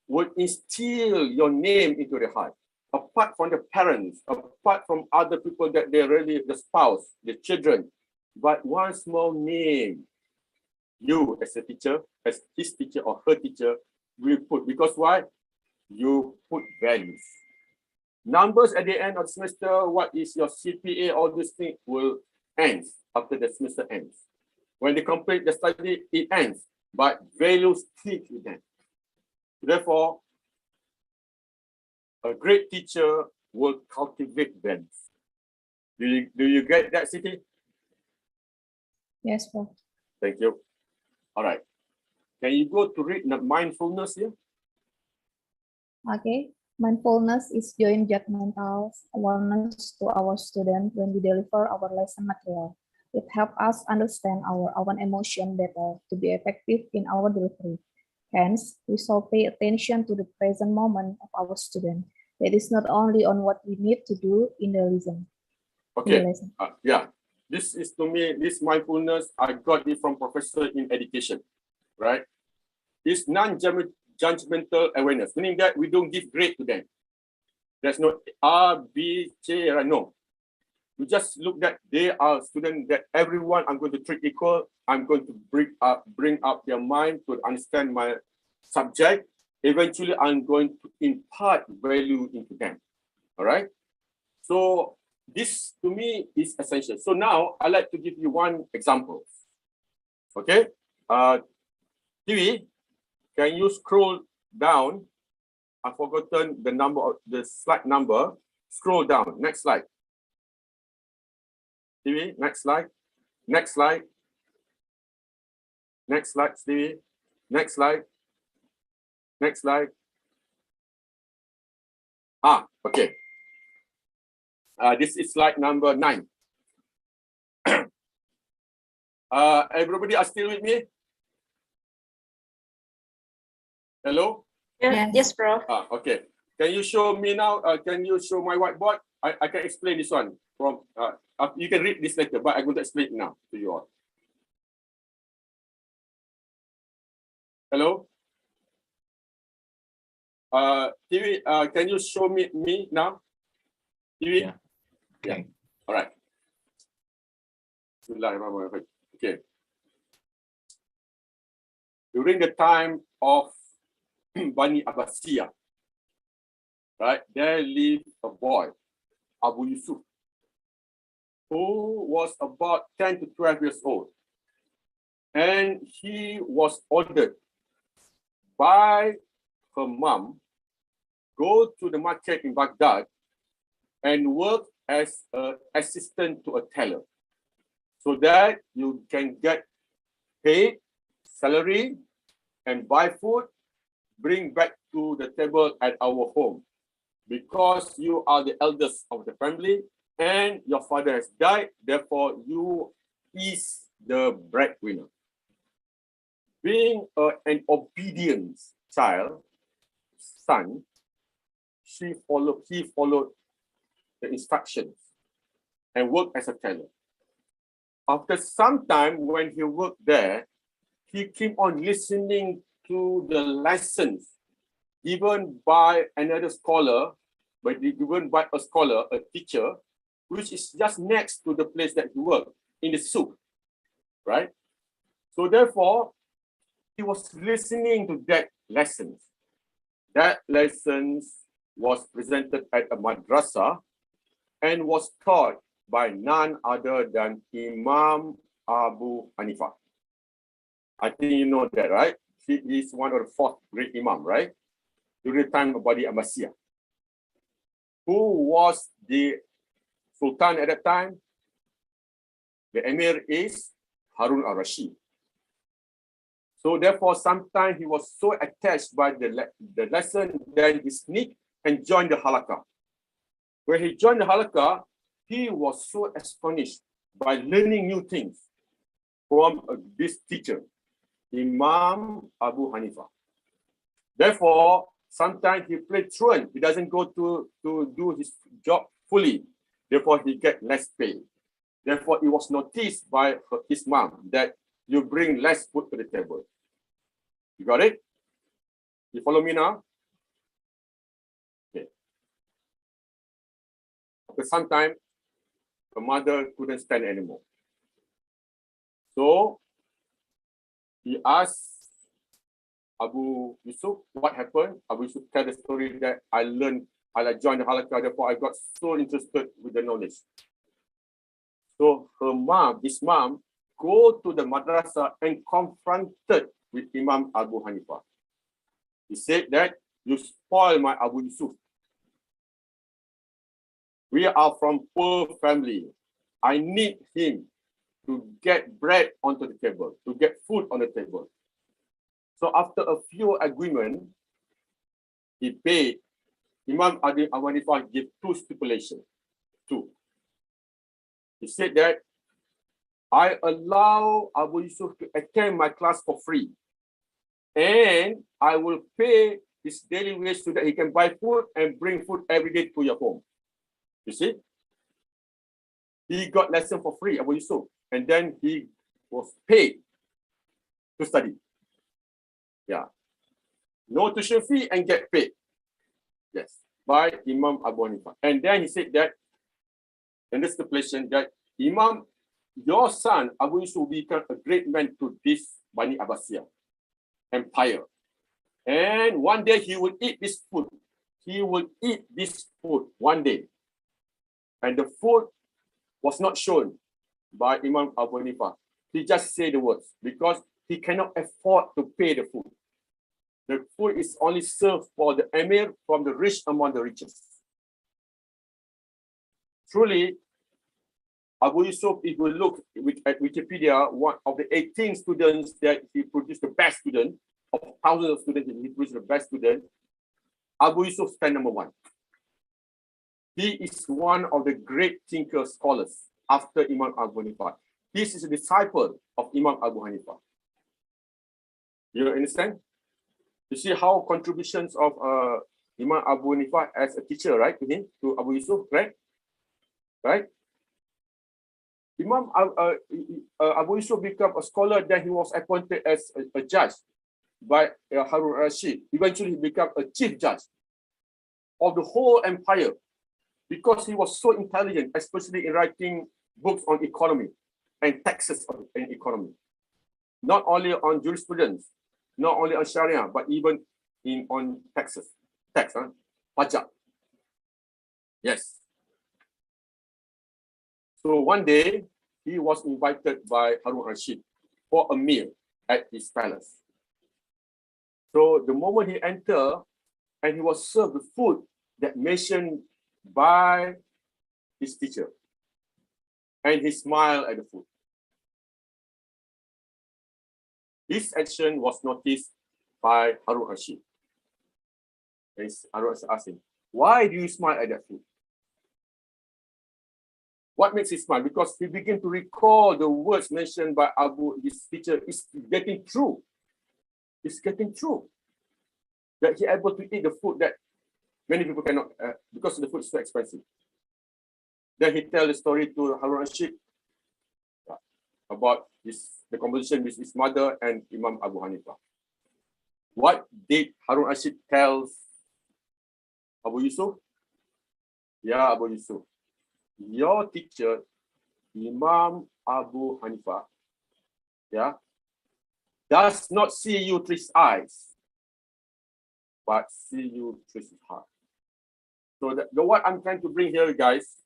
would instill your name into their heart. Apart from the parents, apart from other people that they really, the spouse, the children, but one small name, you as a teacher, as his teacher or her teacher, will put, because why? You put values. Numbers at the end of the semester, what is your CPA, all these things will end after the semester ends. When they complete the study, it ends, but values stick with them. Therefore, a great teacher will cultivate values. Do you get that, Siti? Yes, Prof. Thank you. All right. Can you go to read the mindfulness here? Okay. Mindfulness is joint judgmental awareness to our students when we deliver our lesson material. It helps us understand our own emotion better to be effective in our delivery. Hence, we shall pay attention to the present moment of our student. That is not only on what we need to do in the lesson. Okay. Yeah. This is to me, this mindfulness, I got it from professor in education, right? is non-judgmental awareness, meaning that we don't give grade to them. There's no R, B, J, right? No. We just look that they are students that everyone I'm going to treat equal. I'm going to bring up their mind to understand my subject. Eventually, I'm going to impart value into them. All right. So this to me is essential. So now I'd like to give you one example. Okay. TV, can you scroll down? I've forgotten the number of the slide number. Scroll down. Next slide. TV, next slide. Next slide. Next slide, Stevie. Next slide. Next slide. Okay. This is slide number 9. Everybody are still with me? Hello? Yeah, yes, bro. Okay. Can you show me now? Can you show my whiteboard? I can explain this one from. You can read this later, but I'm going to explain it now to you all. Hello? TV, can you show me now? TV? Yeah. Okay. All right. Okay. During the time of Bani Abbasiyah, right, there lived a boy, Abu Yusuf, who was about 10 to 12 years old. And he was ordered by her mom, go to the market in Baghdad and work as an assistant to a teller, so that you can get paid, salary, and buy food, bring back to the table at our home. Because you are the eldest of the family and your father has died, therefore you is the breadwinner. Being an obedient son, he followed the instructions and worked as a teller. After some time, when he worked there, he came on listening to the lessons given by another scholar, a teacher, which is just next to the place that he worked, in the souk, right? So therefore, he was listening to that lessons. That lessons was presented at a madrasa and was taught by none other than Imam Abu Hanifah. I think you know that, right? He is one of the 4th great Imam, right? During the time of Bani Abbasiyah. Who was the Sultan at that time? The Emir is Harun al-Rashid. So therefore, sometimes he was so attached by the lesson that he sneaked and joined the halaqah. When he joined the halaqah, he was so astonished by learning new things from this teacher, Imam Abu Hanifah. Therefore, sometimes he played truant. He doesn't go to do his job fully. Therefore, he get less pay. Therefore, it was noticed by his mom that you bring less food to the table. You got it? You follow me now? Okay. After some time, the mother couldn't stand anymore. So he asked Abu Yusuf what happened. Abu Yusuf tell the story that I joined the halaqah, therefore I got so interested with the knowledge. So his mom, go to the madrasa and confronted with Imam Abu Hanifah. He said that you spoil my Abu Yusuf. We are from poor family. I need him to get bread onto the table, to get food on the table. So after a few agreements, he paid. Imam Abu Hanifah gave 2 stipulations. 2. He said that I allow Abu Yusuf to attend my class for free, and I will pay his daily wage so that he can buy food and bring food every day to your home. You see? He got lesson for free, Abu Yusuf, and then he was paid to study. Yeah. No tuition fee and get paid. Yes, by Imam Abu Hanifah. And then he said that, in this stipulation, that Imam, your son, Abu Yusuf, will become a great man to this Bani Abbasiyah empire. And one day he will eat this food. He will eat this food one day. And the food was not shown by Imam Abu Hanifah. He just said the words because he cannot afford to pay the food. The food is only served for the emir from the rich among the richest. Truly, Abu Yusuf, if we look at Wikipedia, one of the 18 students that he produced, the best student, of thousands of students, he produced the best student, Abu Yusuf stand number 1. He is one of the great thinker scholars after Imam Abu Hanifah. He is a disciple of Imam Abu Hanifah. You understand? You see how contributions of Imam Abu Hanifah as a teacher, right, to him, to Abu Yusuf, right? Right? Imam Abu Yusuf became a scholar, then he was appointed as a judge by Harun Rashid. Eventually, he became a chief judge of the whole empire because he was so intelligent, especially in writing books on economy and taxes on economy. Not only on jurisprudence, not only on Sharia, but even on taxes. Pajak. Yes. So one day, he was invited by Harun Rashid for a meal at his palace. So the moment he entered, and he was served the food that mentioned by his teacher, and he smiled at the food. This action was noticed by Harun Rashid. And Harun Rashid asked him, "Why do you smile at that food?" What makes him smile? Because he began to recall the words mentioned by his teacher. It's getting true. It's getting true. That he able to eat the food that many people cannot, because the food is so expensive. Then he tells the story to Harun Rashid about the conversation with his mother and Imam Abu Hanifah. What did Harun Rashid tell Abu Yusuf? Yeah, Abu Yusuf, your teacher, Imam Abu Hanifah, does not see you through his eyes, but see you through his heart. So what I'm trying to bring here, guys,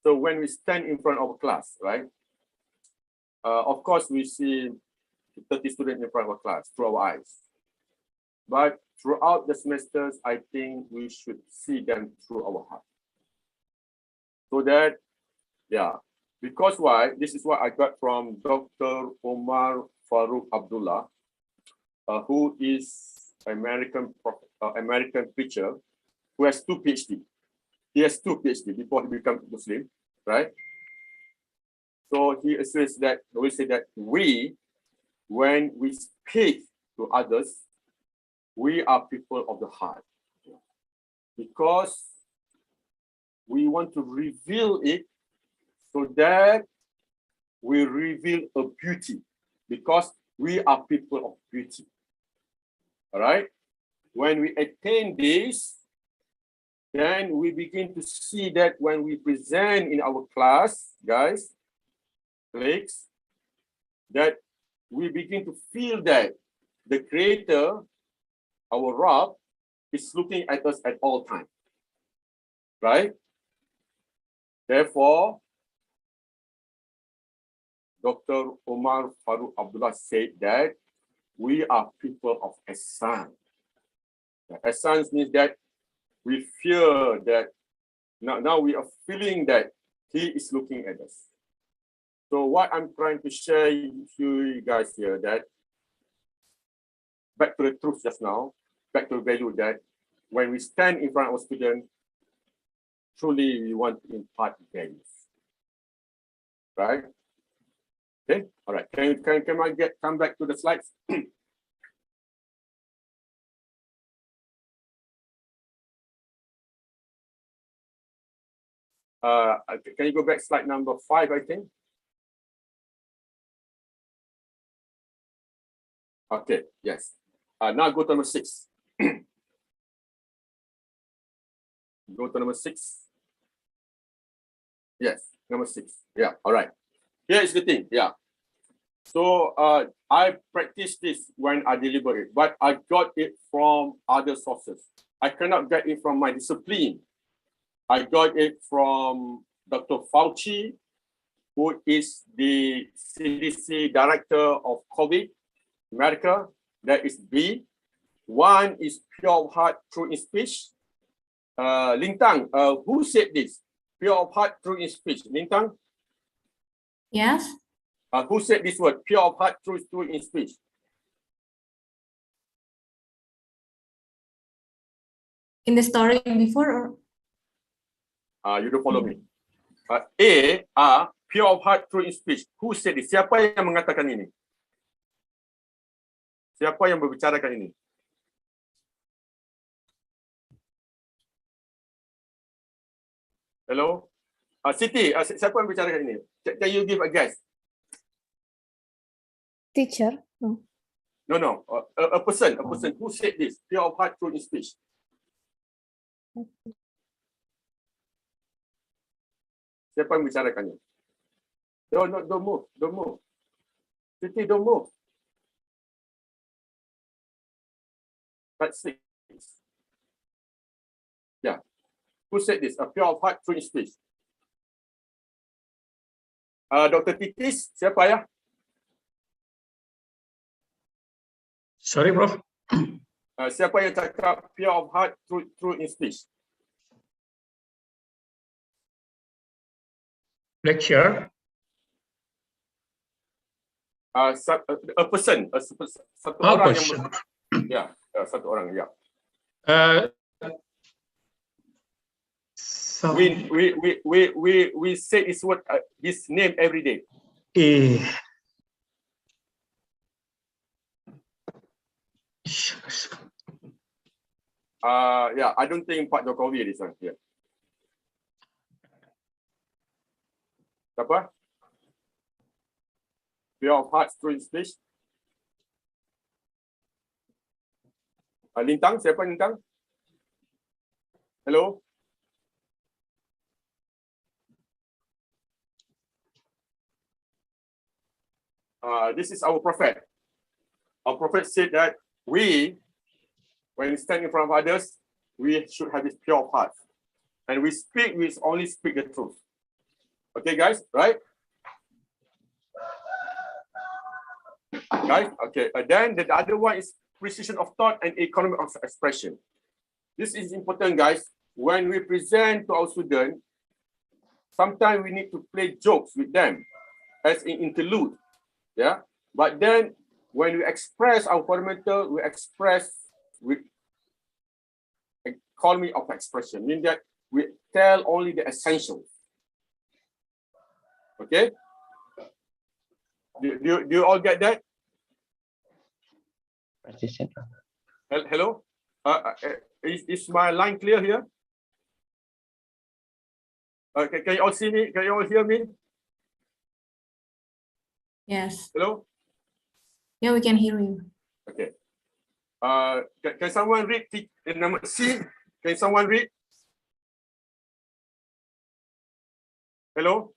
so when we stand in front of a class, right? Of course, we see 30 students in front of a class through our eyes. But throughout the semesters, I think we should see them through our heart. So that, because why? This is what I got from Dr. Omar Farooq Abdullah, who is American preacher who has 2 PhD. He has 2 PhD before he became Muslim, right? So he says that when we speak to others, we are people of the heart, because we want to reveal it so that we reveal a beauty, because we are people of beauty. All right? When we attain this, then we begin to see that when we present in our class, guys, colleagues, that we begin to feel that the Creator, our Rabb, is looking at us at all times, right? Therefore, Dr. Omar Farooq Abdullah said that we are people of Ihsan. Ihsan means that we fear that now we are feeling that he is looking at us. So what I'm trying to share with you guys here, that back to the truth just now, back to the value that when we stand in front of a student, truly we want to impart values, right? Okay, all right. Can I come back to the slides? Can you go back slide number 5, I think? Okay, yes. Now go to number 6. Go to number 6. Yes, number 6. Yeah, all right. Here is the thing. Yeah. So I practice this when I deliberate, but I got it from other sources. I cannot get it from my discipline. I got it from Dr. Fauci, who is the CDC director of COVID, America. That is B. One is pure of heart, true in speech. Lintang, who said this? Pure of heart, true in speech. Lintang? Yes. Who said this word? Pure of heart, true in speech. In the story before, or You don't follow me. Pure of heart, true in speech. Who said this? Siapa yang mengatakan ini? Siapa yang berbicarakan ini? Hello? Siti, siapa yang bicarakan ini? Can you give a guess? Teacher? No. No. A person who said this. Pure of heart, true in speech. Siapa yang bicarakannya? Don't move. Siti, don't move. That's 6. Yeah. Who said this? A pure of heart, true in speech. Dr. Titis, siapa ya? Sorry, Prof. Siapa yang cakap pure of heart, true in speech? Lecture. A person, satu orang Person. yang satu orang, ya. So, We say his word, his name every day. Yeah, I don't think Pak Jokowi this one. Yeah. Siapa? Pure of heart, true in speech. Lintang, siapa Lintang? Hello? This is our prophet. Our prophet said that we, when we stand in front of others, we should have this pure heart. And we only speak the truth. Okay, guys, right? Guys, okay. Then the other one is precision of thought and economy of expression. This is important, guys. When we present to our students, sometimes we need to play jokes with them as an interlude. Yeah, but then when we express our fundamental, we express with economy of expression, meaning that we tell only the essentials. Okay? Do you all get that? Hello? Is my line clear here? Okay, can you all see me? Can you all hear me? yes. Hello? Yeah, we can hear you. Okay. Can someone read number C? Can someone read? Hello?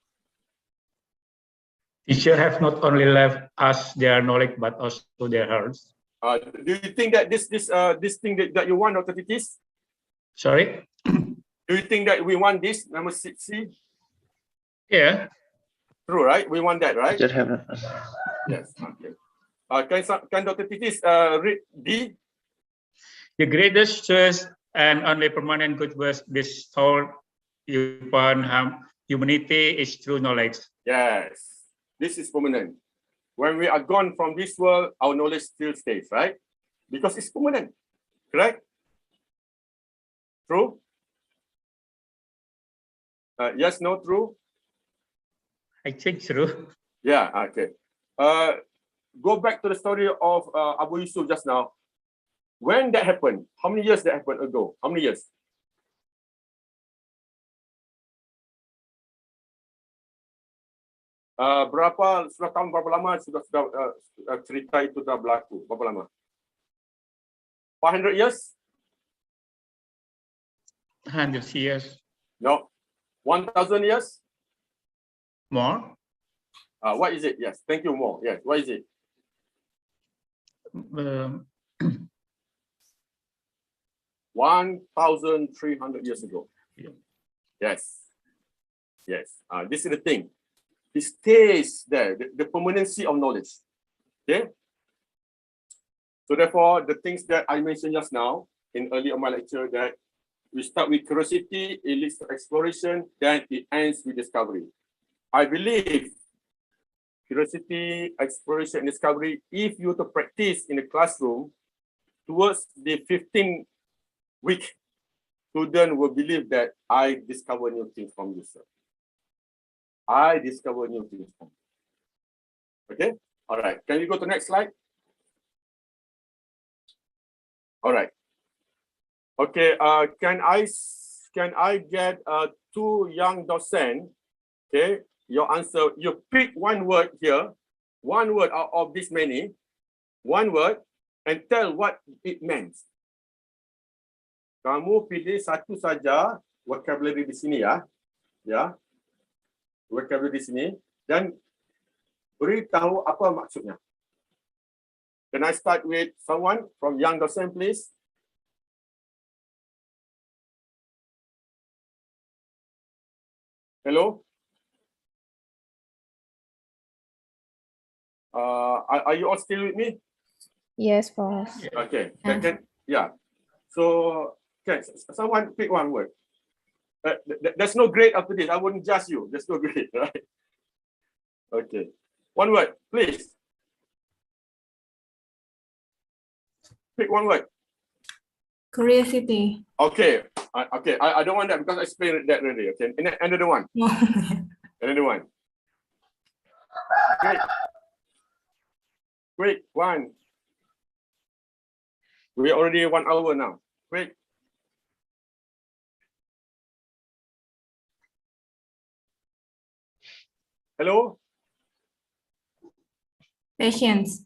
teacher have not only left us their knowledge but also their hearts. Do you think that this thing that you want, Dr. Titis? Sorry? Do you think that we want this number C? Yeah. True, right? We want that, right? Yes. Okay. Can Dr. Titis read D? The greatest choice and only permanent good was bestowed upon humanity is true knowledge. Yes. This is permanent. When we are gone from this world, our knowledge still stays, right? Because it's permanent. Correct? True? Yes, no, true? I think true. Yeah, okay. Go back to the story of Abu Yusuf just now. When that happened, how many years that happened ago? How many years? Sudah tahun berapa lama sudah cerita itu dah berlaku? Berapa lama? 500 years? 100 years. No. 1,000 years? More? What is it? Yes. Thank you. More. Yes. What is it? 1,300 years ago. Yeah. Yes. Yes. This is the thing. It stays there, the permanency of knowledge. Okay. So therefore, the things that I mentioned just now in early of my lecture, that we start with curiosity, it leads to exploration, then it ends with discovery. I believe curiosity, exploration, and discovery, if you were to practice in the classroom, towards the 15th week, student will believe that I discover new things from you, sir. I discover new things from you. Okay, all right. Can you go to the next slide? All right. Okay, can I get two young docents? Okay, your answer, you pick one word here, one word out of this many, one word, and tell what it means. Kamu pilih satu saja vocabulary di sini ya. Ya. Vocabulary di sini dan beritahu apa maksudnya. Can I start with someone from young docent, please? Hello? Are you all still with me? Yes, boss. Okay. Yeah. So, okay, someone pick one word. There's no grade after this. I wouldn't judge you. There's no grade, right? Okay. One word, please. Pick one word. Curiosity. Okay. Okay. I don't want that because I explained that already. Okay. And another one. Another one. Great. Great. One. We're already 1 hour now. Great. Hello? Patience.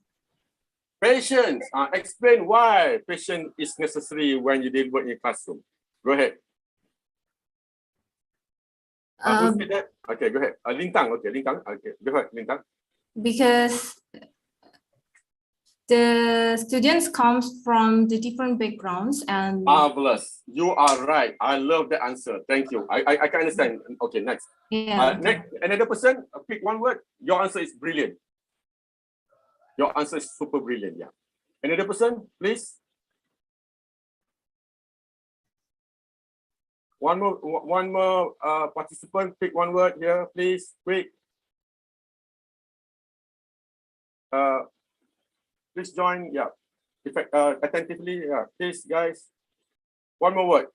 Patience. Explain why patience is necessary when you deal with in classroom. Go ahead. Who said that? Okay, go ahead. Lintang. Okay, Lintang. Okay, go ahead, Lintang. Because the students comes from the different backgrounds and marvelous. You are right. I love the answer. Thank you. I can understand. Okay, next. yeah. Next, another person, pick one word. Your answer is brilliant. Your answer is super brilliant. Yeah. Another person, please. One more participant. Pick one word here, please. Quick. Please join. Yeah. Attentively. Yeah. Please, guys. One more word.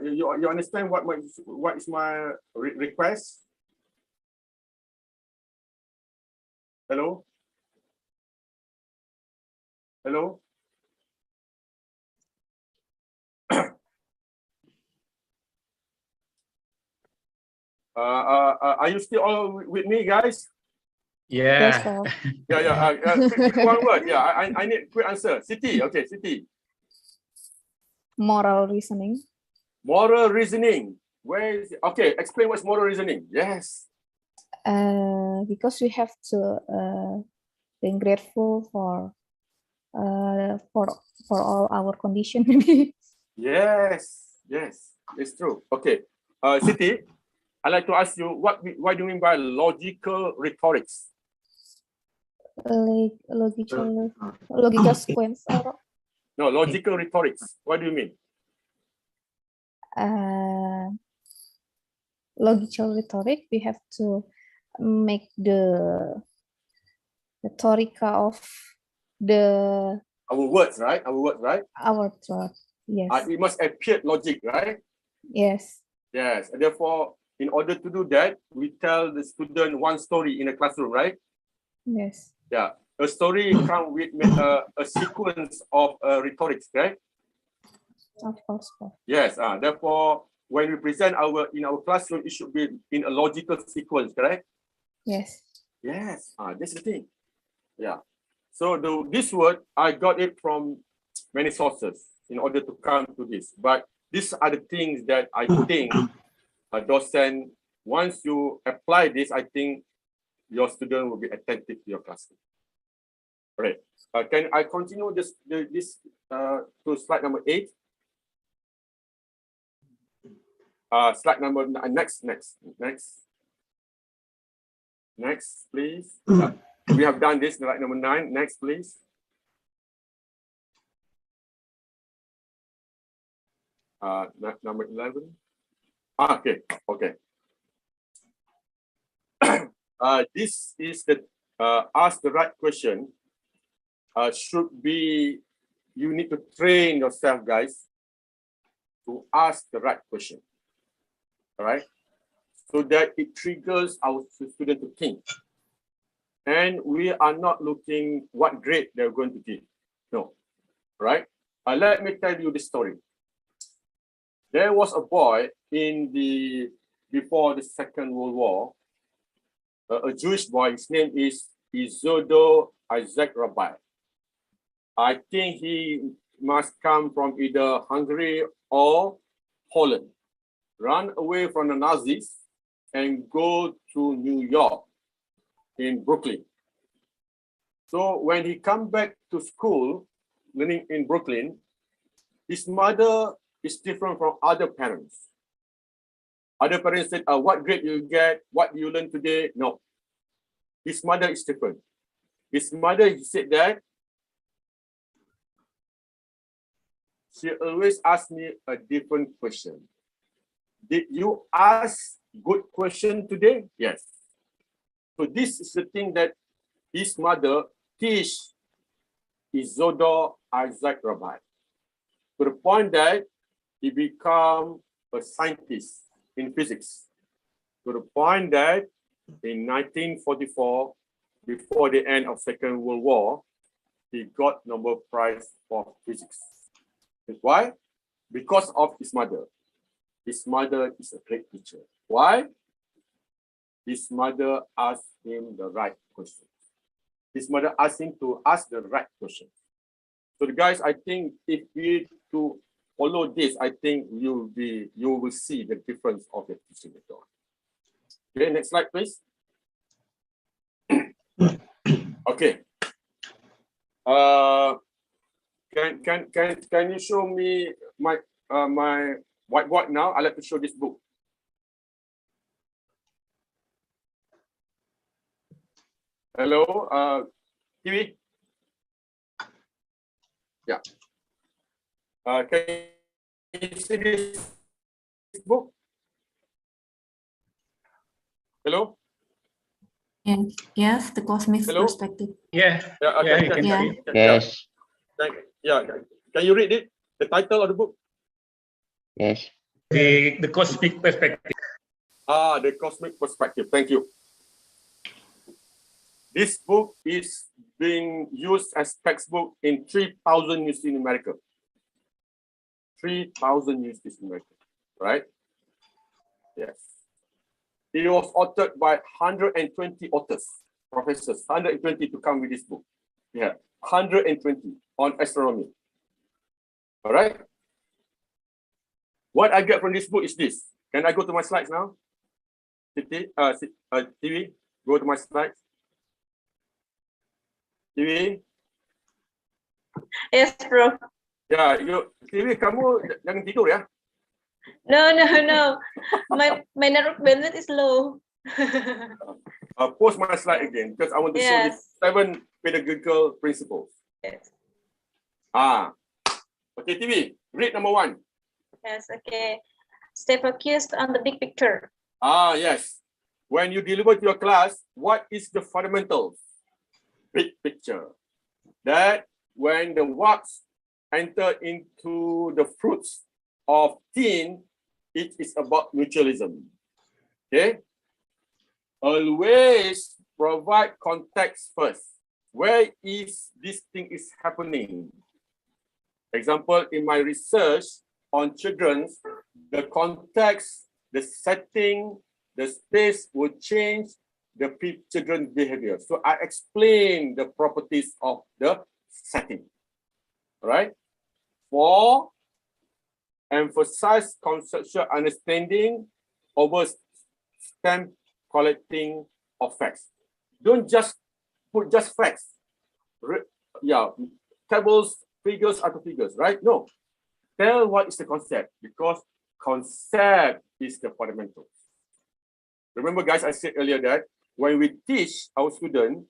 You understand what is my request? Hello? Hello? Are you still all with me, guys? Yeah. Yes, Pick one word. Yeah, I need quick answer. Siti. Okay, Siti. moral reasoning. Moral reasoning. Where is it? Okay, explain what's moral reasoning. Yes. Because we have to be grateful for all our condition. Yes, it's true. Okay, Siti, I'd like to ask you what do you mean by logical rhetorics? Like logical sequence or No, logical rhetorics. What do you mean? logical rhetoric. We have to make the rhetorica of our words, right? Our thought. Yes. It must appear logic, right? Yes. Yes, and therefore, in order to do that, we tell the student one story in a classroom, right? Yes. Yeah. a story comes with a sequence of rhetorics, right? Of course. Yes. Therefore, when we present in our classroom, it should be in a logical sequence, correct? Yes. Yes. This is the thing. Yeah. So this word, I got it from many sources in order to come to this. But these are the things that I think a docent, once you apply this, I think your student will be attentive to your classroom. All right. Can I continue this to slide number 8? Slide number next, please. We have done this. Slide number 9. Next, please. Number 11. Okay. This is the ask the right question. Should be, you need to train yourself, guys, to ask the right question. All right, so that it triggers our student to think. And we are not looking what grade they're going to give. No, right? Let me tell you the story. There was a boy before the Second World War, a Jewish boy. His name is Isidore Isaac Rabbi. I think he must come from either Hungary or Holland. Run away from the Nazis and go to New York in Brooklyn. So when he come back to school, learning in Brooklyn, his mother is different from other parents. Other parents said, what grade you get? What do you learn today? No. His mother is different. His mother said that she always asks me a different question. Did you ask good question today? Yes. So this is the thing that his mother teach Isidore Isaac Rabbi, to the point that he became a scientist in physics, to the point that in 1944, before the end of Second World War, he got Nobel Prize for physics. Why? Because of his mother. His mother is a great teacher. Why? His mother asked him the right questions. His mother asked him to ask the right questions. So the guys, I think if we to follow this, I think you will see the difference of the teaching method. Okay, next slide, please. Okay. Can you show me my my whiteboard now? I'd like to show this book. Hello, TV. Yeah. Can you see this book? Hello. Yes, the cosmic Hello? perspective. Yeah. Okay. You can see. Yes. Yeah. Can you read it? The title of the book? Yes. The cosmic perspective. The cosmic perspective. Thank you. This book is being used as textbook in 3,000 universities in America. 3,000 universities in America, right? Yes. It was authored by 120 authors, professors, 120 to come with this book. Yeah, 120 on astronomy. All right. What I get from this book is this. Can I go to my slides now? TV, go to my slides. TV. Yes, bro. Ya, TV kamu jangan tidur ya. No. My network bandwidth is low. Post my slide again because I want to show you 7 pedagogical principles. Yes. Okay, TV, read number 1. Yes, okay. Stay focused on the big picture. Yes. When you deliver to your class, what is the fundamentals? Big picture. That when the wax enter into the fruits of tin, it is about mutualism. Okay. Always provide context first. where is this thing is happening? Example, in my research on children, the context, the setting, the space will change the children's behavior. So I explain the properties of the setting. All right. 4, emphasize conceptual understanding over stamp collecting of facts. Don't just put just facts. Tables, figures are the figures, right? No. Tell what is the concept, because concept is the fundamental. Remember, guys, I said earlier that when we teach our students,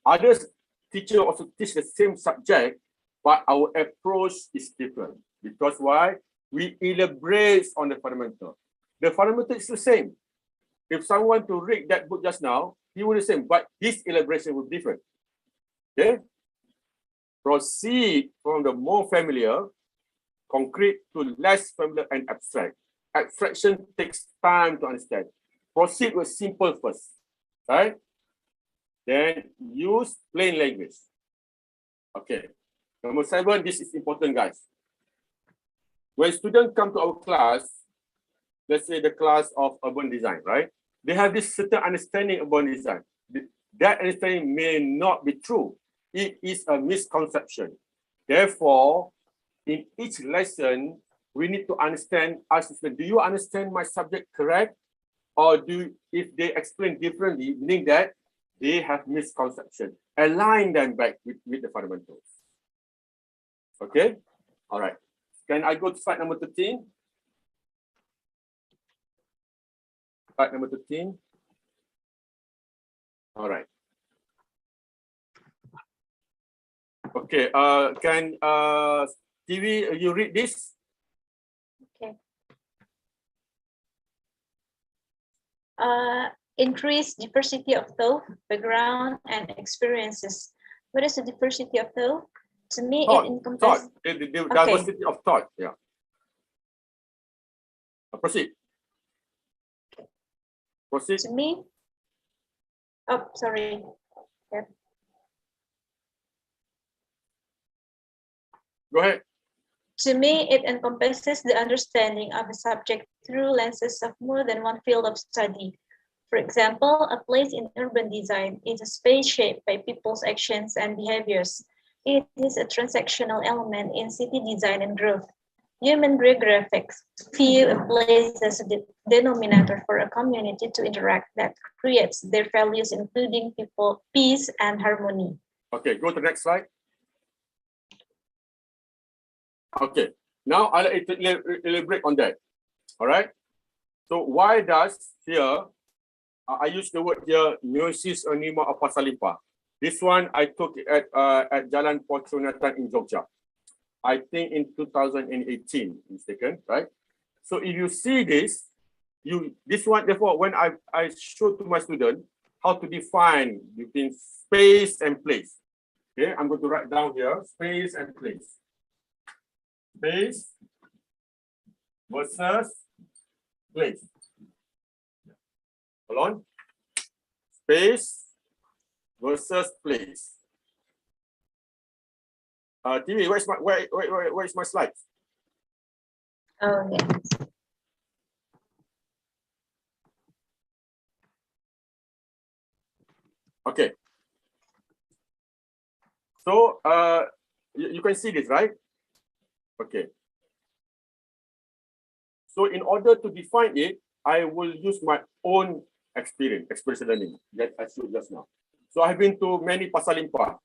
others teachers also teach the same subject, but our approach is different. Because why? We elaborate on the fundamental. The fundamental is the same. If someone to read that book just now, he will the same, but his elaboration will be different. Okay? Proceed from the more familiar, concrete to less familiar and abstract. Abstraction takes time to understand. Proceed with simple first, right? Then use plain language. Okay. Number 7, this is important, guys. When students come to our class, let's say the class of urban design, right? They have this certain understanding of urban design. That understanding may not be true. It is a misconception. Therefore, in each lesson, we need to understand, ask the student, do you understand my subject correct? Or if they explain differently, meaning that they have misconception. Align them back with the fundamentals. Okay? All right. Can I go to slide number 13? Slide number 13. All right. Okay. Can TV, you read this? Okay. Increase diversity of thought, background, and experiences. What is the diversity of thought? To me, it encompasses the diversity of thought. Yeah. Proceed. Proceed. To me, oh, sorry. Yep. Go ahead. To me, it encompasses the understanding of a subject through lenses of more than one field of study. For example, a place in urban design is a space shaped by people's actions and behaviors. It is a transactional element in city design and growth. Human geographics view a place as a denominator for a community to interact that creates their values, including people, peace, and harmony. Okay, go to the next slide. Okay, now I'll elaborate on that. All right. So why does here, I use the word here, Gnosis Anima of Pasalimpa. This one I took at Jalan Poconatan in Jogja. I think in 2018, mistaken, right? So if you see this, this one, therefore, when I show to my student how to define between space and place. Okay, I'm going to write down here, space and place. Space versus place. Hold on. Space versus place. TV, where's my slides? Oh, yes. Okay. So you can see this, right? Okay. So in order to define it, I will use my own experiential learning that I showed just now. So I've been to many Pasalimpa.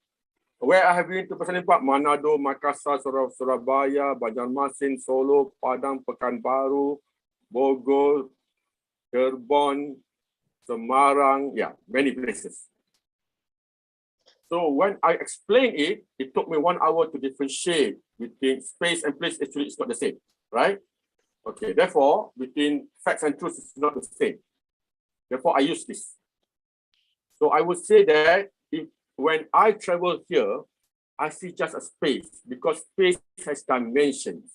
Where I have been to Pasalimpa, Manado, Makassar, Surabaya, Banjarmasin, Solo, Padang, Pekanbaru, Bogor, Cirebon, Semarang, yeah, many places. So when I explain it, it took me 1 hour to differentiate between space and place. Actually, it's not the same, right? Okay, therefore, between facts and truths, it's not the same. Therefore, I use this. So I would say that when I travel here, I see just a space because space has dimensions.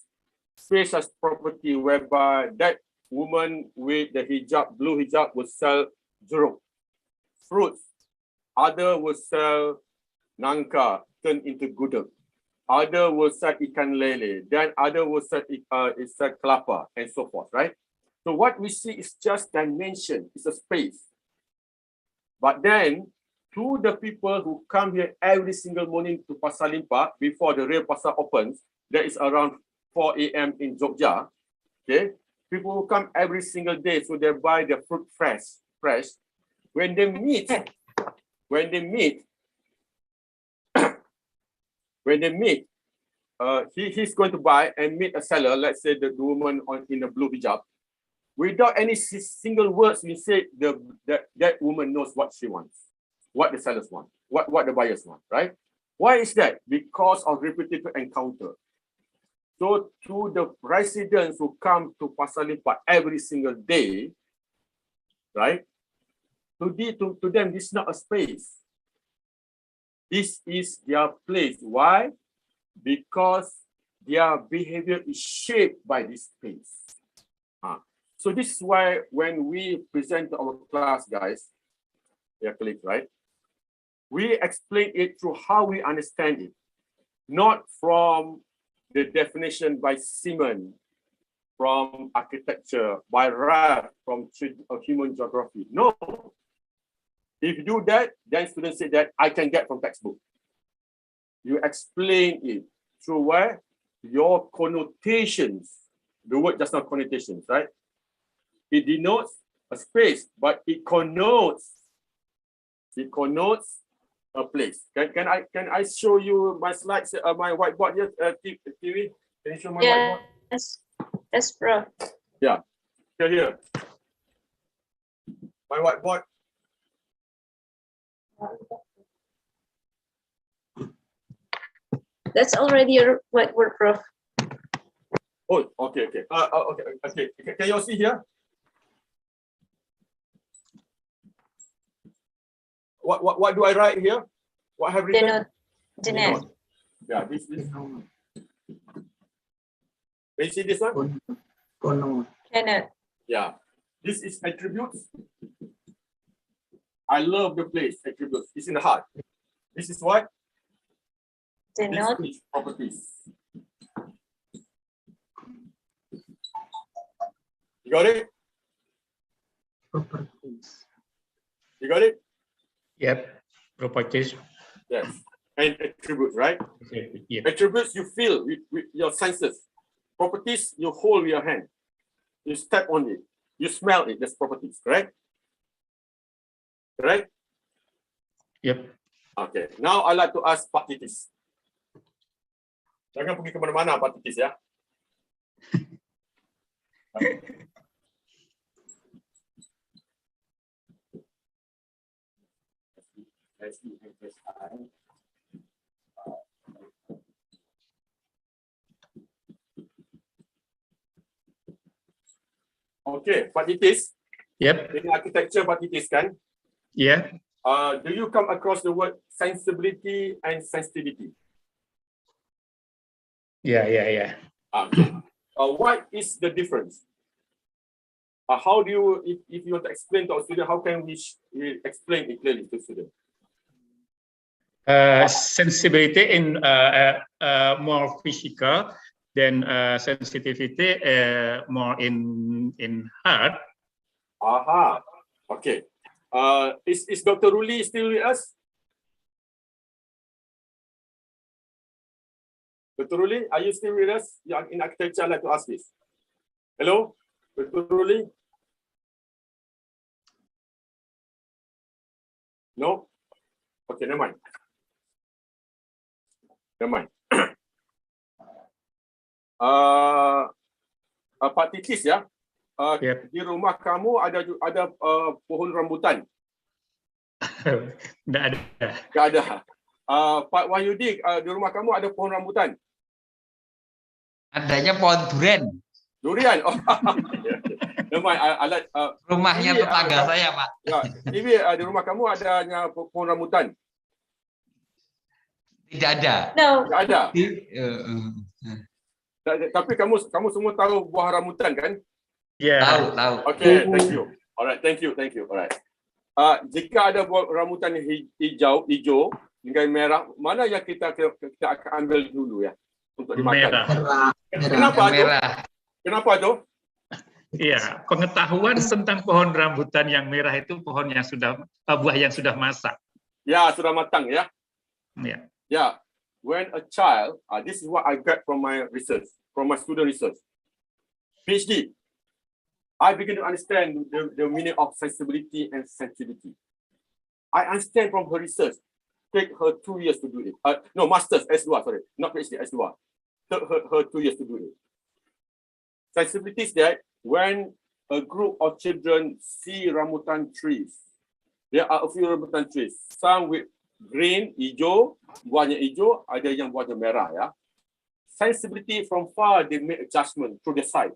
Space has property whereby that woman with the hijab, blue hijab, will sell jeruk, fruits. Other will sell nangka turn into gudeg. Other will say ikan lele. Then other will say kelapa and so forth, right? So what we see is just dimension. It's a space. But then, to the people who come here every single morning to Pasar Limpa before the real pasar opens, that is around 4 a.m. in Jogja. Okay, people who come every single day, so they buy the fruit fresh. When they meet, he's going to buy and meet a seller. Let's say the woman in a blue hijab. Without any single words, we say that woman knows what she wants, what the sellers want, what the buyers want, right? Why is that? Because of repetitive encounter. So to the residents who come to Pasar Limpa every single day, right? To them, this is not a space. This is their place. Why? Because their behavior is shaped by this space. So this is why when we present to our class, guys, right? We explain it through how we understand it, not from the definition by Simon, from architecture, by Ralph, from human geography. No. If you do that, then students say that I can get from textbook. You explain it through where your connotations, the word just not connotations, right? It denotes a space, but it connotes a place. Can I show you my slides, my whiteboard here, TV? Can you show my whiteboard? Yes, bro. Yeah, here. My whiteboard. That's already your whiteboard, bro. Oh, okay. Okay. Can you all see here? What do I write here? What have written? Denote. Yeah, this. Can you see this one? Cannot. Yeah. This is attributes. I love the place. Attributes. It's in the heart. This is what? Denote. This is properties. You got it? Properties. You got it? Yep. Properties. Yes. And attributes, right? Yep. Attributes you feel with your senses. Properties you hold with your hand. You step on it. You smell it. That's properties, correct? Correct? Yep. Okay. Now I like to ask Pak Titis. Jangan pergi ke mana-mana, Pak Titis, ya. Okay, Pak Titis. Yep. In architecture, Pak Titis, kan? Yeah. Do you come across the word sensibility and sensitivity? Yeah. Okay. What is the difference? How do you, if you want to explain to our student, how can we explain it clearly to students? Sensibility in more physical, then sensitivity more in heart. Aha. Okay. Is Dr. Ruli still with us? Dr. Ruli, are you still with us? In architecture, I'd like to ask this. Hello, Dr. Ruli? No? Okay, never mind. Pak Titis, ya. Yep. Di rumah kamu ada pohon rambutan? Tidak ada. Tidak ada. Pak Wahyudi, di rumah kamu ada pohon rambutan? Adanya pohon durian. Durian? Oh. Never mind. Rumahnya tetangga saya, Pak. Ya, ini di rumah kamu adanya pohon rambutan? Tidak ada. No. Tidak ada. Tapi kamu semua tahu buah rambutan, kan? Yeah. Tahu. Okay, thank you. Alright, thank you. Alright. Jika ada buah rambutan hijau, dengan merah, mana yang kita akan ambil dulu ya untuk dimakan? Merah. Kenapa tu? Merah. Kenapa tu? Iya, pengetahuan tentang pohon rambutan yang merah itu pohon yang sudah buah yang sudah masak. Ya, sudah matang ya. Ya. Yeah, when a child, this is what I get from my research, from my student research, PhD. I begin to understand the meaning of sensibility and sensitivity. I understand from her research. Take her 2 years to do it. No, masters, S2, sorry, not PhD, S2. Took her 2 years to do it. Sensibility is that when a group of children see rambutan trees, there are a few rambutan trees, some with green, hijau, buahnya hijau, ada yang buahnya merah ya. Sensibility from far, they make adjustment through the sight.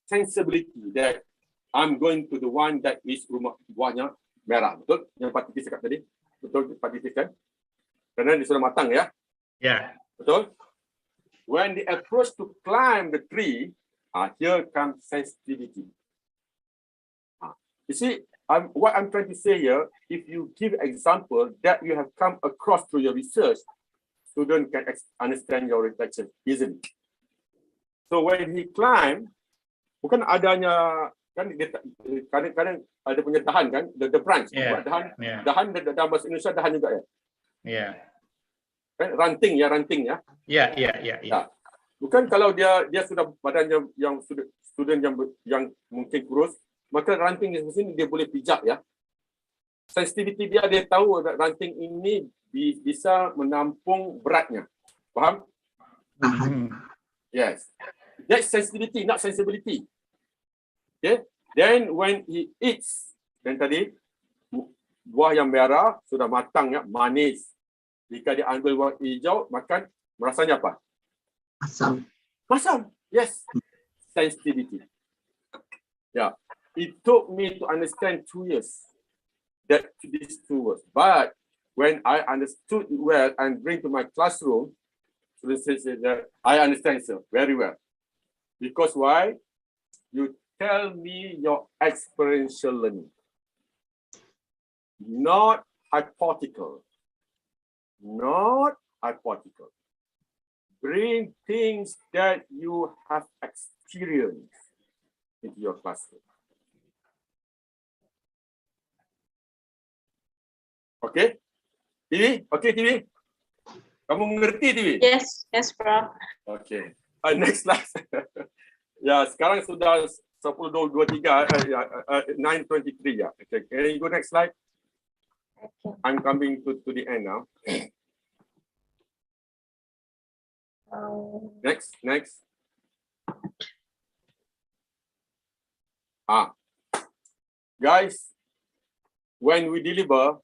Sensibility that I'm going to the one that is rumah buahnya merah, betul? Yang Pak Titi cakap tadi, betul Pak Titi kan? Kerana dia sudah matang ya. Ya. Betul? When they approach to climb the tree, here comes sensitivity. You see, what I'm trying to say here, if you give example that you have come across through your research, student can understand your reflection easily. So when he climb, bukan adanya kan kadang-kadang ada punya dahan kan, the branch, dahan dalam bahasa Indonesia dahan juga ya. Ya. Kan ranting ya. Ya. Bukan kalau dia sudah badannya yang student yang mungkin kurus, maka ranting di sini dia boleh pijak ya. Sensitivity dia tahu ranting ini bisa menampung beratnya. Faham? Yes. That's sensitivity, not sensibility. Okay. Then when he eats, dan tadi buah yang merah sudah matang ya, manis. Jika dia ambil buah hijau, makan, merasanya apa? Masam. Yes. Sensitivity. Yeah. It took me to understand 2 years that these 2 words. But when I understood it well and bring to my classroom, students say that I understand sir very well. Because why? You tell me your experiential learning, not hypothetical. Not hypothetical. Bring things that you have experienced into your classroom. Okay? TV? Okay, TV? Kamu mengerti, TV? Yes, Prof. Okay. Next slide. Ya, sekarang sudah 10:23, 9:23 ya. Okay, can you go next slide? Okay. I'm coming to the end now. Next. Guys, when we deliver,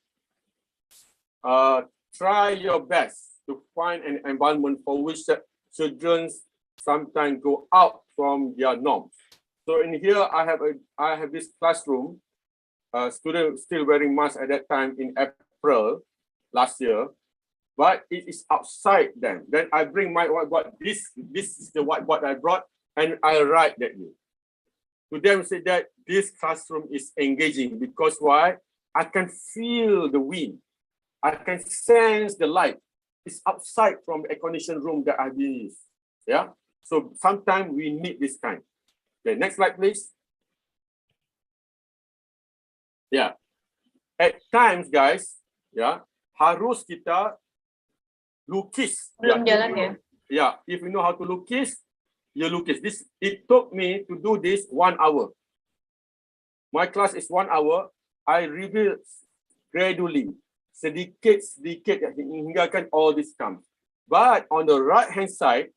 try your best to find an environment for which children sometimes go out from their norms. So in here, I have this classroom. Students still wearing masks at that time in April last year, but it is outside them. Then I bring my whiteboard. This is the whiteboard I brought, and I write that here. To them, say that this classroom is engaging because why? I can feel the wind. I can sense the light. It's outside from the air conditioned room that I've been in. Yeah. So sometimes we need this kind. Okay, next slide, please. Yeah. At times, guys, yeah, harus kita lukis. Belum jalan ya? Yeah, if you know how to lukis, you lukis. It took me to do this 1 hour. My class is 1 hour. I reveal gradually, sedikit hingga kan all this comes. But on the right hand side,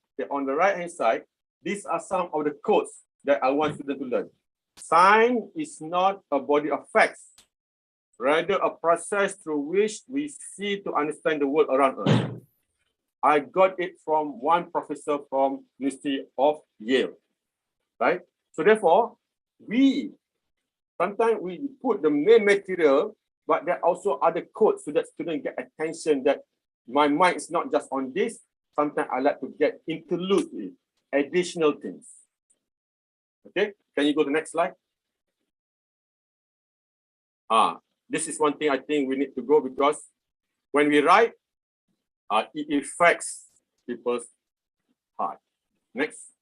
these are some of the codes that I want students to learn. Science is not a body of facts, rather a process through which we see to understand the world around us. I got it from one professor from University of Yale, right? So therefore, sometimes we put the main material, but there are also other codes so that students get attention that my mind is not just on this. Sometimes I like to get interlude additional things. Okay, can you go to the next slide? This is one thing I think we need to go because when we write, it affects people's heart. Next.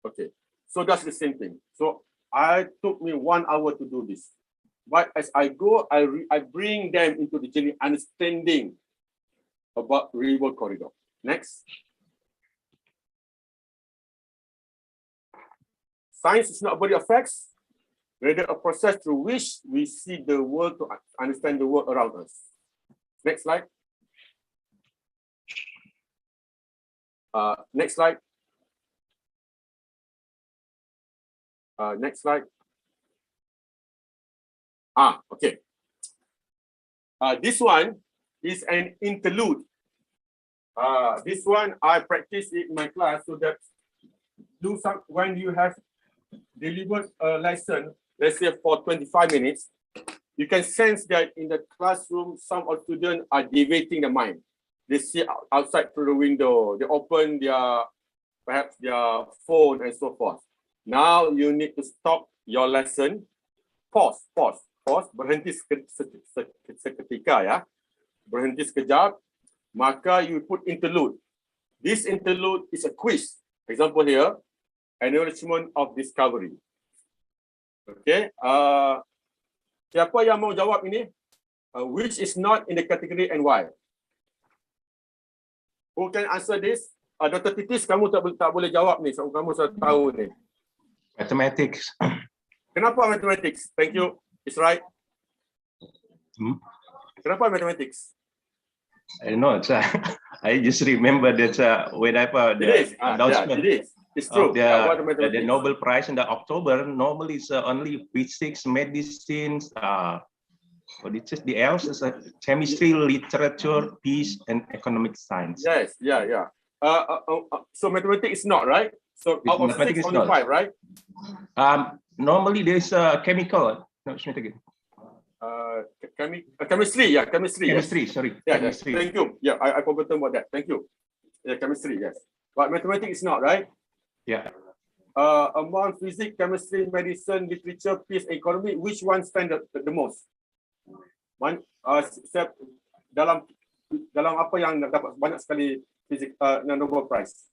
Okay, so that's the same thing. So I took me 1 hour to do this. But as I go, I bring them into the journey understanding about river corridor. Next. Science is not body of facts, rather a process through which we see the world to understand the world around us. Next slide. Next slide. Next slide. Okay. This one is an interlude. This one I practice in my class so that when you have delivered a lesson, let's say for 25 minutes, you can sense that in the classroom, some of the students are deviating the mind. They see outside through the window, they open perhaps their phone and so forth. Now you need to stop your lesson, pause, berhenti seketika ya, berhenti sekejap, maka you put interlude. This interlude is a quiz. Example here, acknowledgement of discovery. Okay, siapa yang mau jawab ini? Which is not in the category and why? Who can answer this? Dr. Titis, kamu tak boleh jawab ni, so kamu sudah tahu ni. Mathematics. Kenapa mathematics? Thank you. It's right. Kenapa mathematics? I don't know. I just remember that whenever the announcement It's true. The Nobel Prize in the October normally it's only physics, medicine, what it says, the else is chemistry, literature, peace, and economic science. Yes, yeah. So mathematics is not right. So out of 6, only 5, right? Normally there's chemical. No, again. Chemistry, yeah, chemistry. Chemistry, yes. sorry. Yeah, chemistry. Thank you. Yeah, I forgot about that. Thank you. Yeah, chemistry, yes. But mathematics is not, right? Yeah. Among physics, chemistry, medicine, literature, peace, economy, which one stand the most? One, dalam apa yang dapat banyak sekali physics, Nobel Prize?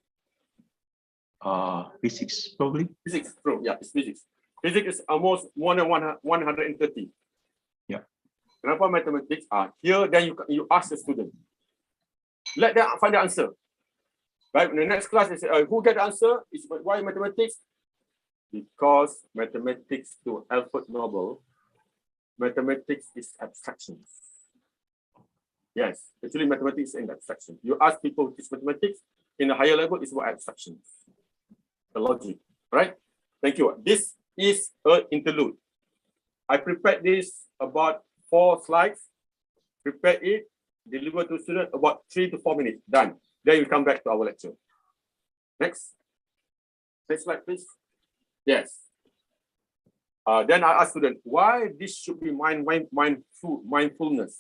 Physics, probably. Physics, true. Yeah, it's physics. Physics is almost more than 130. Yeah. Kenapa mathematics? Here, then you ask the student. Let them find the answer. Right? In the next class, they say, who get the answer? It's why mathematics? Because mathematics to Alfred Nobel, mathematics is abstractions. Yes, actually mathematics is an abstraction. You ask people who teach mathematics in a higher level, it's about abstractions. The logic, right? Thank you. This is an interlude. I prepared this about 4 slides. Prepare it, deliver to students about 3 to 4 minutes. Done. Then you come back to our lecture. Next. Next slide, please. Yes. Then I ask students, why this should be mindfulness?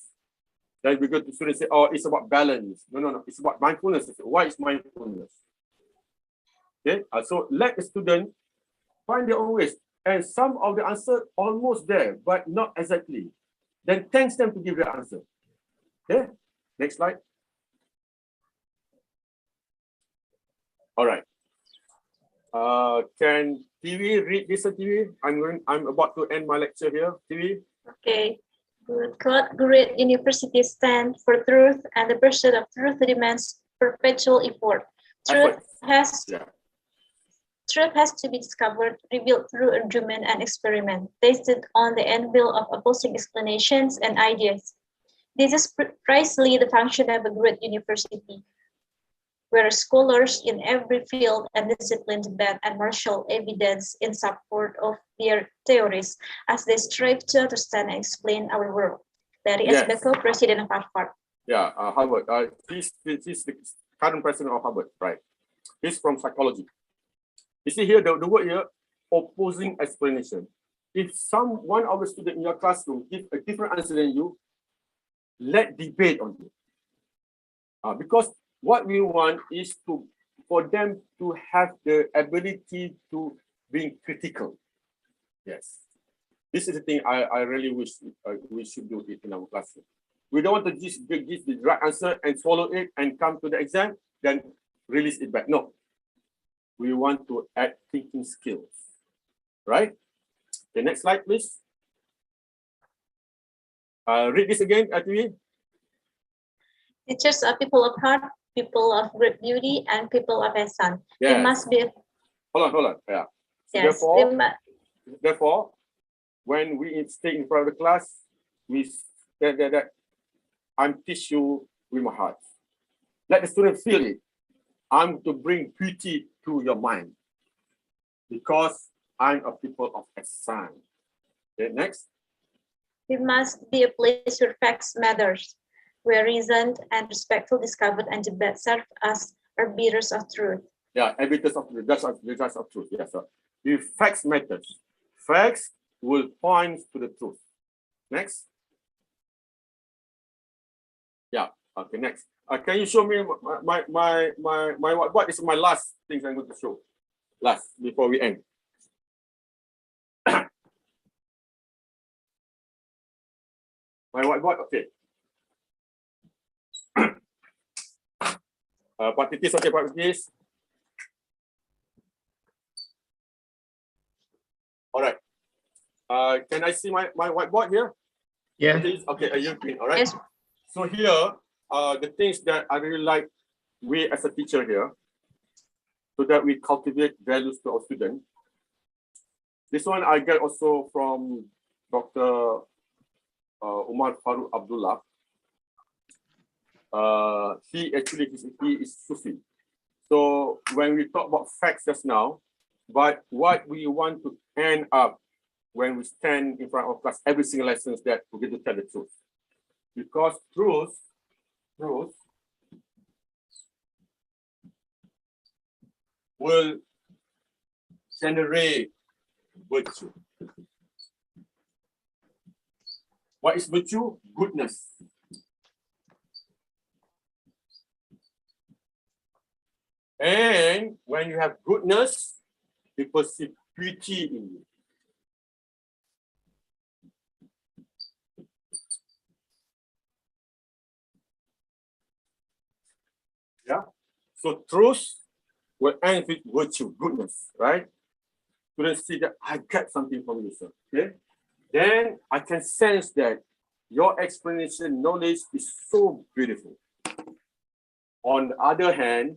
Then we go to students say, oh, it's about balance. No, it's about mindfulness. Why is mindfulness? Okay, so let the student find their own ways. And some of the answer almost there, but not exactly. Then thanks them to give their answer. Okay, next slide. All right. Can TV read this on TV? I'm about to end my lecture here. TV. Okay. God, great university stand for truth, and the pursuit of truth demands perpetual effort. Truth has to be discovered, revealed through argument and experiment, tasted on the anvil of opposing explanations and ideas. This is precisely the function of a great university, where scholars in every field and discipline debate and marshal evidence in support of their theories as they strive to understand and explain our world. Dari S. Beko, President of Harvard. Yeah, Harvard. He's the current president of Harvard, right? He's from psychology. You see here, the word here, opposing explanation. If one of the students in your classroom give a different answer than you, let debate on it. Because what we want is for them to have the ability to be critical. Yes. This is the thing I really wish we should do it in our classroom. We don't want to just give the right answer and swallow it and come to the exam, then release it back. No. We want to add thinking skills, right? The next slide, please. Read this again, TV. Teachers are people of heart, people of great beauty, and people of essence. Yes. They must be. Hold on. Yeah. So Yes. therefore, when we stay in front of the class, we that I'm teach you with my heart. Let the student feel it. I'm to bring beauty to your mind because I'm a people of essence. Okay, next. It must be a place where facts matters, where reason and respectful discovered and debate serve as arbiters of truth. Yeah, arbiters of truth. That's of truth. Yes, sir. If facts matters, facts will point to the truth. Next. Yeah. Okay. Next. Can you show me what is my last things I'm going to show? Last before we end. My whiteboard. Okay. Partitis. Okay, partitis. All right. Can I see my whiteboard here? Yeah. Okay, you green. All right. Yes. So here the things that I really like we as a teacher here, so that we cultivate values to our students. This one I get also from Dr. Umar Farooq Abdullah. He is Sufi. So when we talk about facts just now, but what we want to end up when we stand in front of class every single lesson is that we're going to tell the truth. Because truth will generate virtue. What is virtue? Goodness. And when you have goodness, people see beauty in you. Yeah. So truth will end with virtue, goodness, right? Students see that I get something from you, sir. Okay. Then I can sense that your explanation knowledge is so beautiful. On the other hand,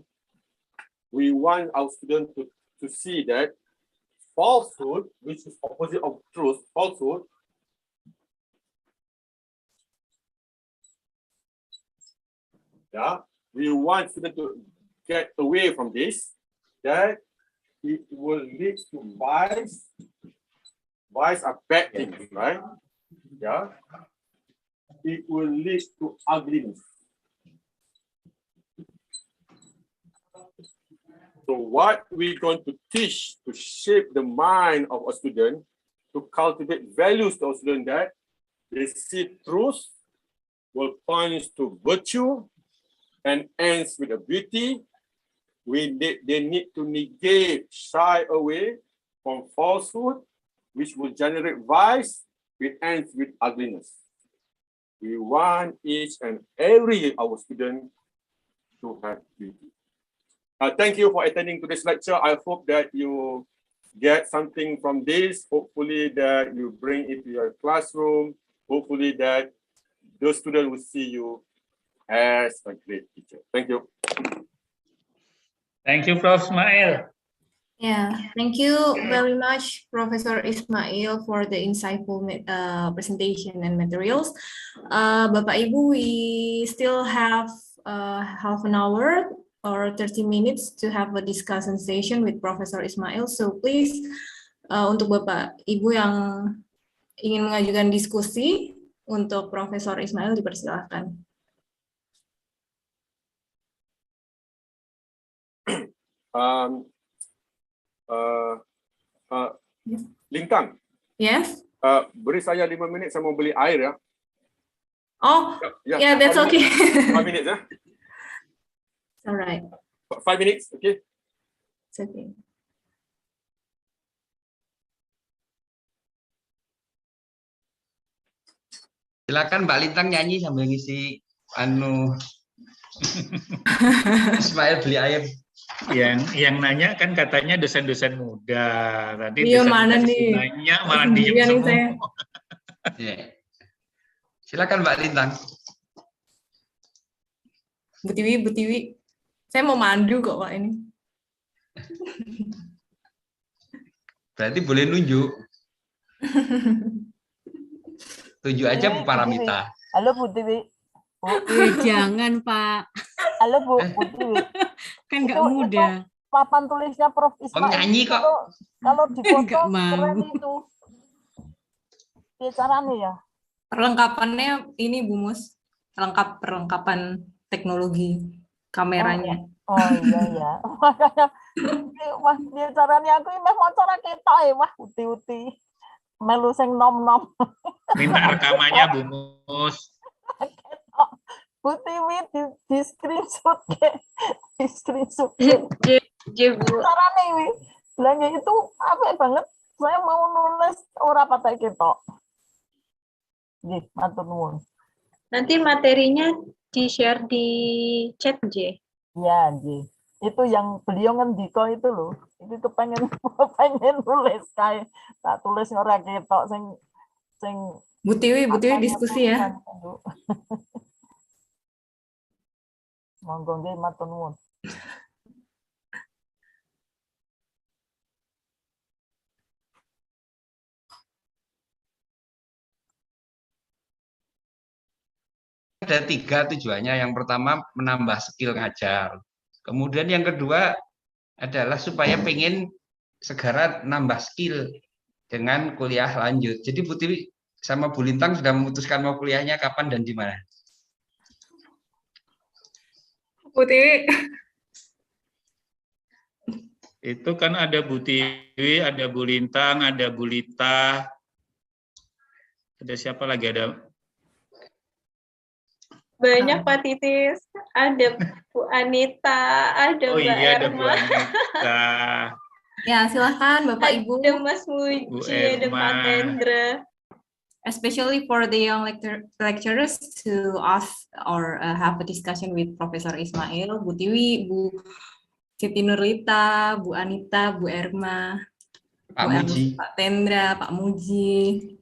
we want our students to see that falsehood, which is opposite of truth, falsehood, yeah, we want students to get away from this, that it will lead to vice. Vice are bad things, right? Yeah. It will lead to ugliness. So what we're going to teach to shape the mind of a student, to cultivate values to a student, that they see truth will point to virtue and ends with a beauty. They need to negate, shy away from falsehood, which will generate vice, which ends with ugliness. We want each and every our student to have beauty. Thank you for attending today's lecture. I hope that you get something from this. Hopefully that you bring it to your classroom. Hopefully that those students will see you as a great teacher. Thank you. Thank you, Prof. Ismail. Yeah, thank you very much, Professor Ismail, for the insightful presentation and materials. Bapak Ibu, we still have half an hour or 30 minutes to have a discussion session with Professor Ismail. So please, untuk Bapak Ibu yang ingin mengajukan diskusi untuk Profesor Ismail, dipersilakan. Lintang. Yes. Beri saya 5 minit, saya mau beli air ya. Oh, yeah, that's okay. 5 minutes ya. All right. 5 minutes, okay. It's okay. Silakan Mbak Lintang nyanyi sambil ngisi anu Ismail beli air. Yang nanya kan katanya dosen-dosen muda. Tadi Iya, dosen mana muda nih? nanya malah diem Sendirian nih semua. saya. Ya. Silakan Mbak Lintang. Bu Tiwi. Saya mau mandu kok Pak ini. Berarti boleh nunjuk. Tunjuk aja Bu Paramita. Halo Bu Tiwi. Jangan Pak, Halo Bu Tiwi. kan nggak mudah. Papan tulisnya Prof. Ismail. nyanyi kok. Kalau difoto Nggak mau. keren itu. Caranya ya. Perlengkapannya ini Bu Mus. Perlengkapan teknologi kameranya. Oh iya. Makanya wah dia caranya aku ini mau cara kita wah uti-uti. Melu sing nom-nom. Minta rekamannya Bu Mus. Bu Tiwi di screenshot di screenshot. Bu. Caranya ini belanja itu apa banget. Saya mau nulis ora pakai ketok. Nggih, matur nuwun. Nanti materinya di-share di chat, J. Ya, nggih. Itu yang beliau ngendika itu loh. Itu kepengen nulis kayak tak tulis ora ketok sing Bu Tiwi diskusi ya. Monggo nggih matur nuwun. Ada 3 tujuannya. Yang pertama menambah skill ngajar. Kemudian yang kedua adalah supaya pengen segera nambah skill dengan kuliah lanjut. Jadi Bu Tiwi sama Bu Lintang sudah memutuskan mau kuliahnya kapan dan di mana? Bu Tiwi. Itu kan ada Bu Tiwi, ada Bu Lintang, ada Bu Lita. Ada siapa lagi? Ada Banyak Pak Titis. Ada Bu Anita, ada Oh Mbak iya, ada Bu Erma. Anita. Ya, silahkan Bapak Ibu. Ada Mas Muji, ada Pak Tendra. Especially for the young lecturers to ask or have a discussion with Professor Ismail, Bu Tiwi, Bu Siti Nurlita, Bu Anita, Bu Erma, Pak Muji. Pak Tendra, Pak Muji.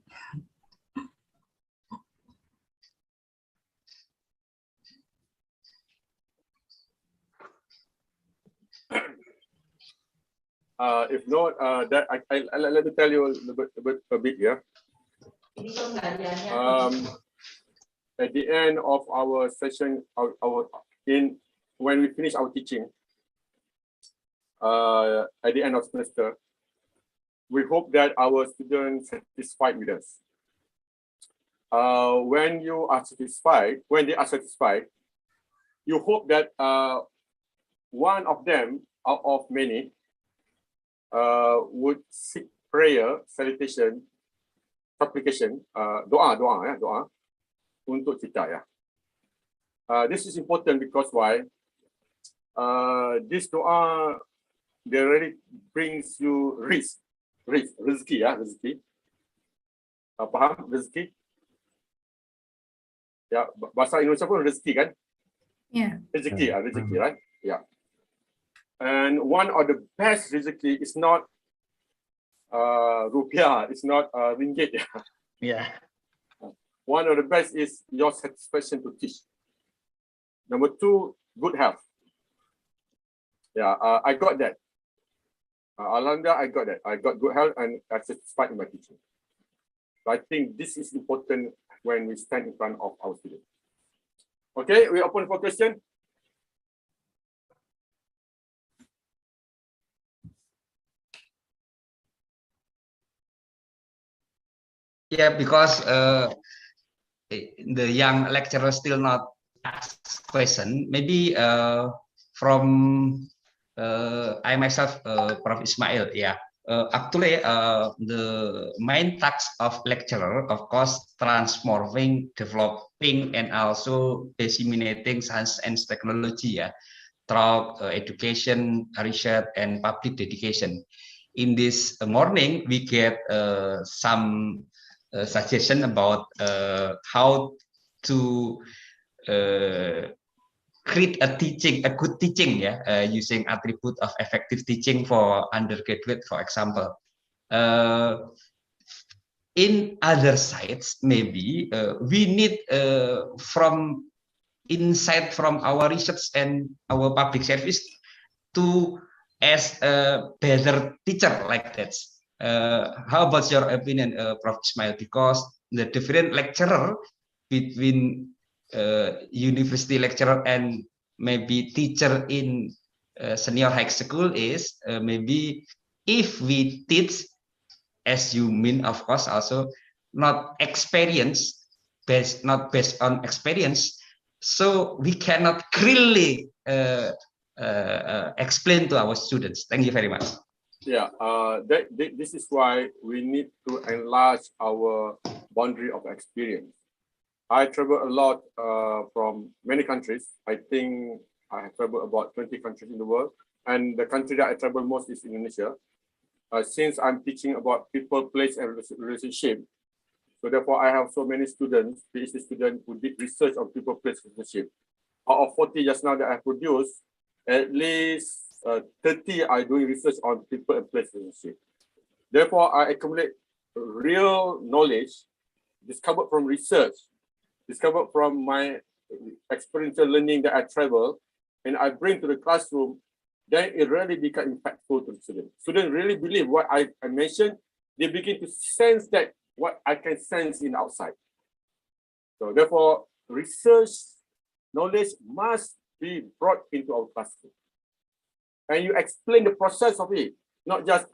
If not, that let me tell you a bit here. At the end of our session, when we finish our teaching, at the end of semester, we hope that our students are satisfied with us. When they are satisfied, you hope that one of them out of many would seek prayer, salutation, supplication, doa untuk kita ya. This is important because why? This doa they really brings you rezeki ya, rezeki. Paham rezeki? Ya, bahasa Indonesia pun rezeki kan? Yeah. Rezeki, right? Yeah. And one of the best rezeki is not rupiah, it's not ringgit. Yeah. One of the best is your satisfaction to teach. Number 2, good health. Yeah, I got that. Alhamdulillah, I got that. I got good health and I'm satisfied in my teaching. So I think this is important when we stand in front of our students. Okay, we open for question. Yeah, because the young lecturer still not ask question. Maybe from I myself, Prof. Ismail. Yeah, actually, the main task of lecturer, of course, transforming, developing, and also disseminating science and technology. Yeah, through education, research, and public dedication. In this morning, we get some suggestion about how to create a good teaching, using attribute of effective teaching for undergraduate, for example. In other sides, maybe we need from insight from our research and our public service to as a better teacher like that. How about your opinion, Prof. Ismail? Because the different lecturer between university lecturer and maybe teacher in senior high school is maybe if we teach, as you mean, of course, also not experience based, not based on experience, so we cannot clearly explain to our students. Thank you very much. Yeah, this is why we need to enlarge our boundary of experience. I travel a lot from many countries. I think I have traveled about 20 countries in the world, and the country that I travel most is Indonesia. Since I'm teaching about people, place, and relationship, so therefore I have so many students, PhD students, who did research on people, place, relationship. Out of 40 just now that I produced, at least 30 are doing research on people and place relationship. Therefore, I accumulate real knowledge discovered from research, discovered from my experiential learning that I travel, and I bring to the classroom. Then it really becomes impactful to the students. Students really believe what I mentioned. They begin to sense that what I can sense in outside. So therefore, research knowledge must be brought into our classroom. And you explain the process of it, not just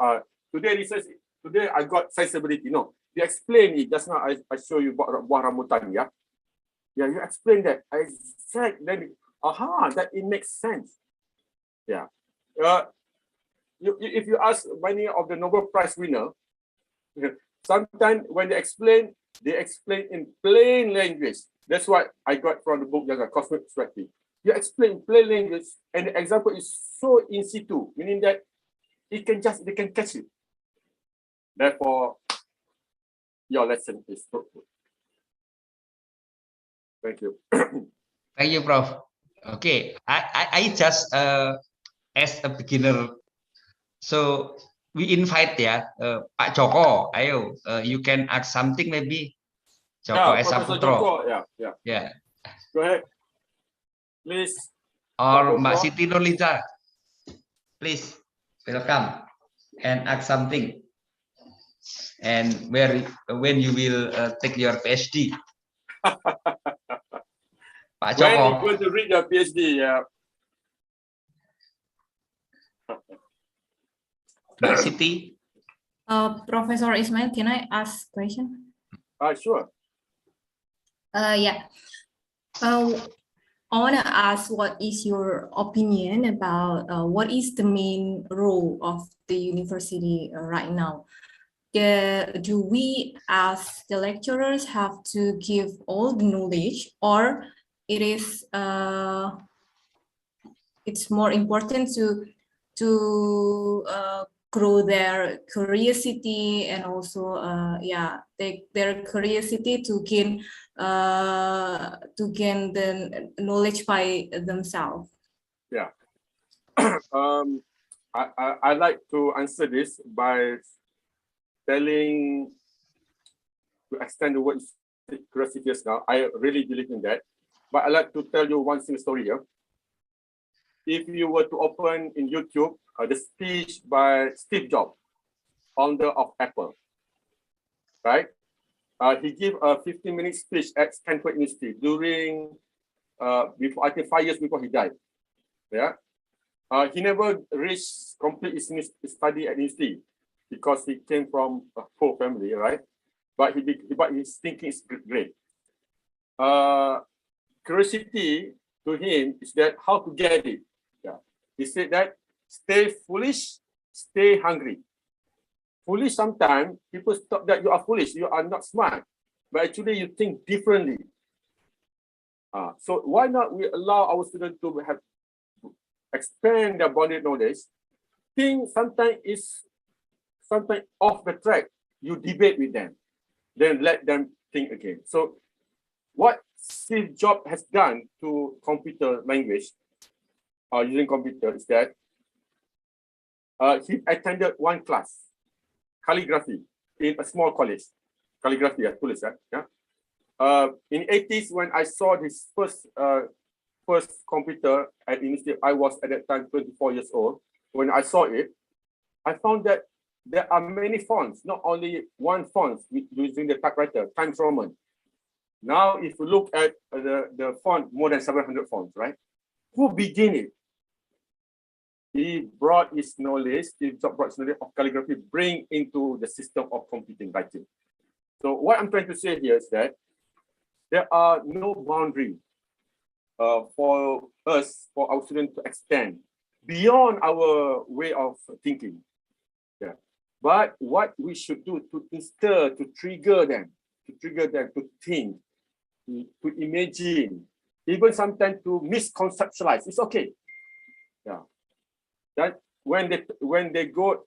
today research, today I got sensibility. No, you explain it. Just now I show you buah rambutan, yeah? Yeah, you explain that. I said, then, that it makes sense. Yeah. If you ask many of the Nobel Prize winner, sometimes when they explain in plain language. That's what I got from the book, the Cosmic Perspective. You explain in plain language, and the example is so in situ, meaning that they can catch it. Therefore, your lesson is fruitful. Thank you. Thank you, Prof. Okay, I just as a beginner, so we invite Pak Joko. Ayo, you can ask something maybe. Joko Esa Putro. Yeah. Go ahead, please. Or Mbak Siti Nurliza, please welcome and ask something. And when you will take your PhD. Pak Joko. When you going to read your PhD, yeah. Mbak Siti. Professor Ismail, can I ask a question? Sure. Yeah. I want to ask, what is your opinion about what is the main role of the university right now? Do we, as the lecturers, have to give all the knowledge, or it is it's more important to grow their curiosity and also take their curiosity to gain the knowledge by themselves? Yeah. I like to answer this by telling, to extend the word curiosity just now. I really believe in that. But I like to tell you one single story here. If you were to open in YouTube the speech by Steve Jobs, founder of Apple, right? He gave a 15-minute speech at Stanford University during, before, I think 5 years before he died. Yeah. He never reached complete his study at university because he came from a poor family, right? But his thinking is great. Curiosity to him is that how to get it. Yeah. He said that stay foolish, stay hungry. Foolish, sometimes people thought that you are foolish, you are not smart, but actually you think differently. So why not we allow our students to expand their boundary knowledge? Think sometimes off the track. You debate with them. then let them think again. So what Steve Jobs has done to computer language, using computer, is that he attended one class, calligraphy, in a small college. Calligraphy, tulis, yeah. In 80s, when I saw his first computer at university, I was at that time 24 years old. When I saw it, I found that there are many fonts, not only one font using the typewriter, Times Roman. Now, if you look at the font, more than 700 fonts, right? Who began it? He brought his knowledge, of calligraphy, bring into the system of computing writing. So what I'm trying to say here is that there are no boundary for us, for our students to extend beyond our way of thinking. Yeah. But what we should do to instill, to trigger them to think, to imagine, even sometimes to misconceptualize. It's okay. Yeah. That when they go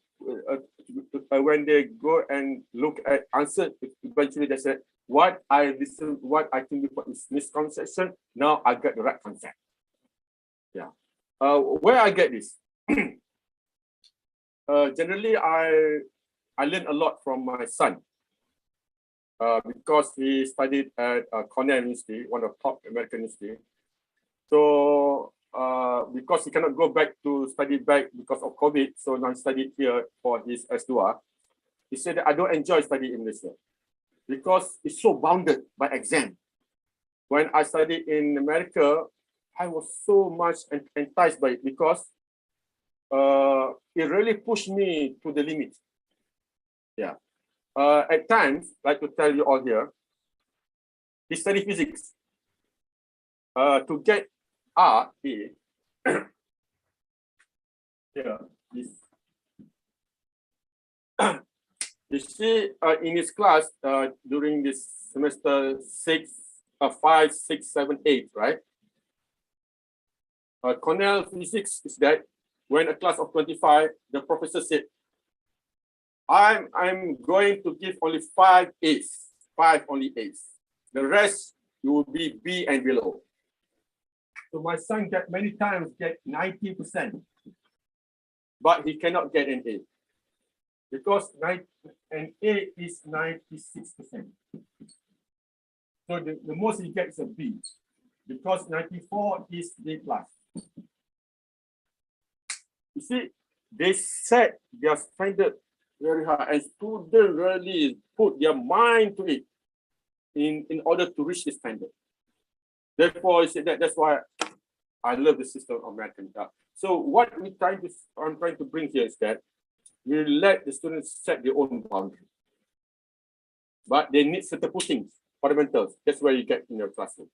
and look at answer, eventually they say, what I think before is misconception. Now I get the right concept. Yeah. Where I get this? Generally, I learn a lot from my son because he studied at Cornell University, one of the top American universities. So because he cannot go back to study back because of COVID, so now he studied here for his S2. He said that I don't enjoy studying in Malaysia because it's so bounded by exam. When I studied in America, I was so much enticed by it because it really pushed me to the limit. Yeah. At times, like to tell you all here, he studied physics. To get R, A, yeah, this. You see, in his class during this semester 5, 6, 7, 8, right? Cornell physics is that when a class of 25, the professor said, I'm going to give only 5 A's, 5 only A's. The rest you will be B and below. So my son many times get 90%, but he cannot get an A because an A is 96%. So the most he gets a B because 94 is A plus. You see, they set their standard very high, and students really put their mind to it in order to reach the standard. Therefore, that's why I love the system of American. So what I'm trying to bring here is that we let the students set their own boundary, but they need certain pushings, fundamentals. That's where you get in your classroom.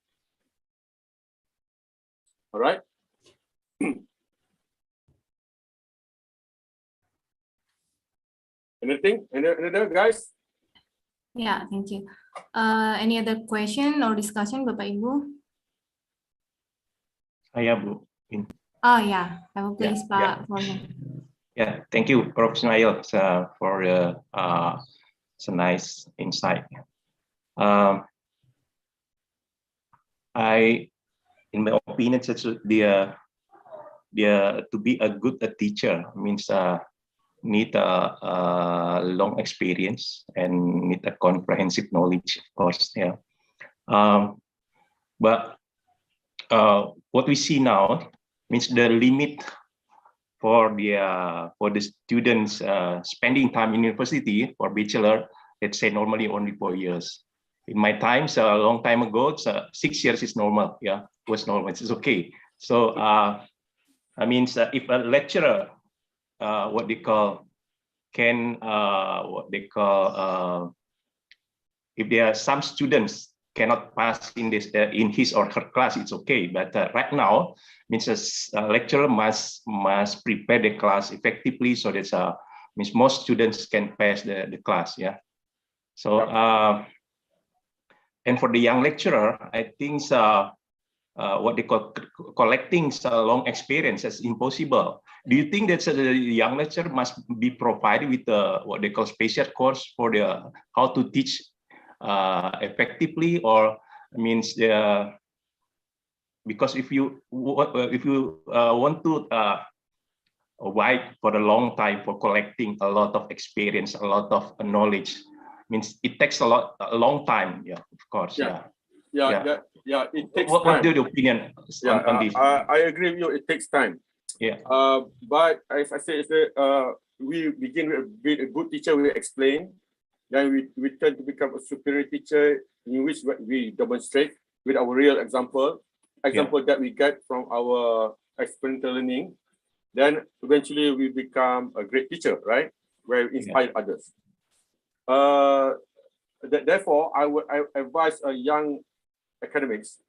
All right. Anything? Another guys? Yeah, thank you. Any other question or discussion, Bapak Ibu? Saya, Bu. Oh yeah, please, Pak. Yeah, thank you, Prof. Ismail, for it's a nice insight. In my opinion, to be a good teacher means need a long experience and need a comprehensive knowledge, of course. Yeah. But what we see now means the limit for the students spending time in university for bachelor, let's say normally only 4 years. In my times, a long time ago, 6 years is normal. Yeah, was normal. It's okay. So I mean, if a lecturer, what they call, if there are some students cannot pass in this in his or her class, it's okay. But right now, means a lecturer must prepare the class effectively, so that means most students can pass the class. Yeah. So and for the young lecturer, I think what they call collecting long experience is impossible. Do you think that the young lecturer must be provided with what they call special course for how to teach effectively, or means because if you want to write for a long time for collecting a lot of experience, a lot of knowledge, means it takes a long time. Yeah, of course. Yeah. It takes time. What's your opinion on this? I agree with you. It takes time. Yeah. But as I said, we begin with a good teacher. We explain. Then we turn to become a superior teacher, in which we demonstrate with our real example that we get from our experiential learning. Then eventually we become a great teacher, right? Where we inspire others. Therefore, I advise young academics,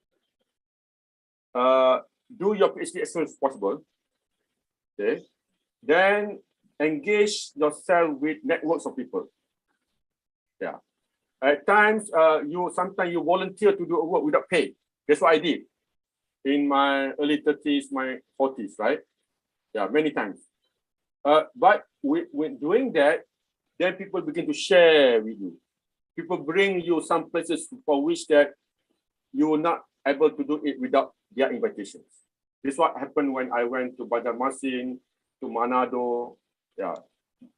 do your PhD as soon as possible. Okay. Then engage yourself with networks of people. Yeah. At times, sometimes you volunteer to do a work without pay. That's what I did in my early 30s, my 40s, right? Yeah, many times. But when doing that, then people begin to share with you. People bring you some places for which that you were not able to do it without their invitations. This is what happened when I went to Banjarmasin, to Manado. Yeah,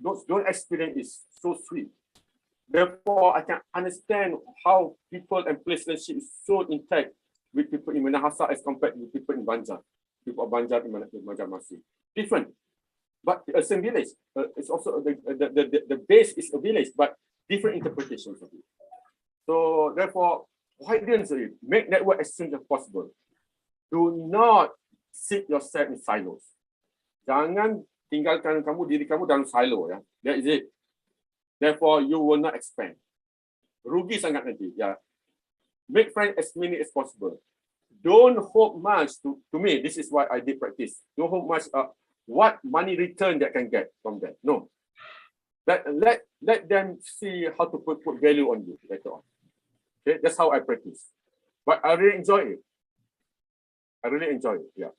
those experience is so sweet. Therefore, I can understand how people and place relationship is so intact with people in Minahasa as compared with people in Banjar. People of Banjar in Banjarmasin. Different, but the same village. It's also the base is a village, but different interpretations of it. So therefore, widen it. Make network as soon as possible. Do not sit yourself in silos. Jangan tinggalkan diri kamu dalam silo, ya. That is it. Therefore, you will not expand. Rugi sangat nanti, ya. Make friends as many as possible. Don't hope much. To me, this is what I did practice. Don't hope much what money return that can get from that. No. Let them see how to put value on you later on. Okay, that's how I practice. But I really enjoy it. I really enjoy it. Yeah.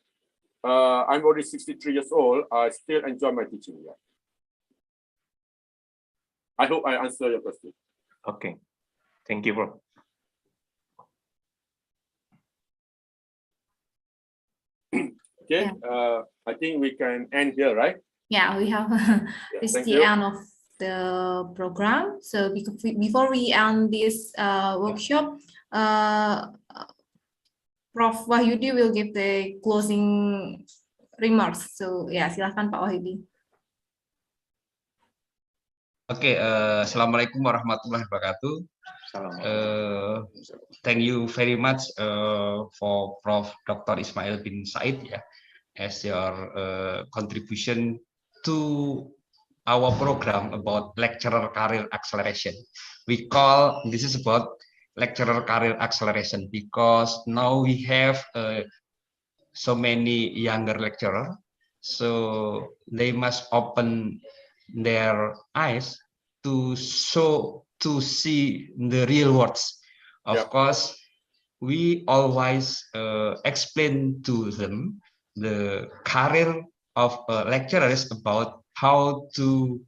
I'm already 63 years old. I still enjoy my teaching. Yeah. I hope I answer your question. Okay. Thank you, bro. Okay. I think we can end here, right? Yeah, we have this is the end of the program. So before we end this workshop, Prof. Wahyudi will give the closing remarks. So ya, silahkan Pak Wahyudi. Oke, Assalamualaikum warahmatullahi wabarakatuh. Thank you very much for Prof. Dr. Ismail bin Said, ya, as your contribution to our program about lecturer career acceleration. We call this is about lecturer career acceleration because now we have so many younger lecturer, so they must open their eyes to see the real words. Of course, we always explain to them the career of lecturers about how to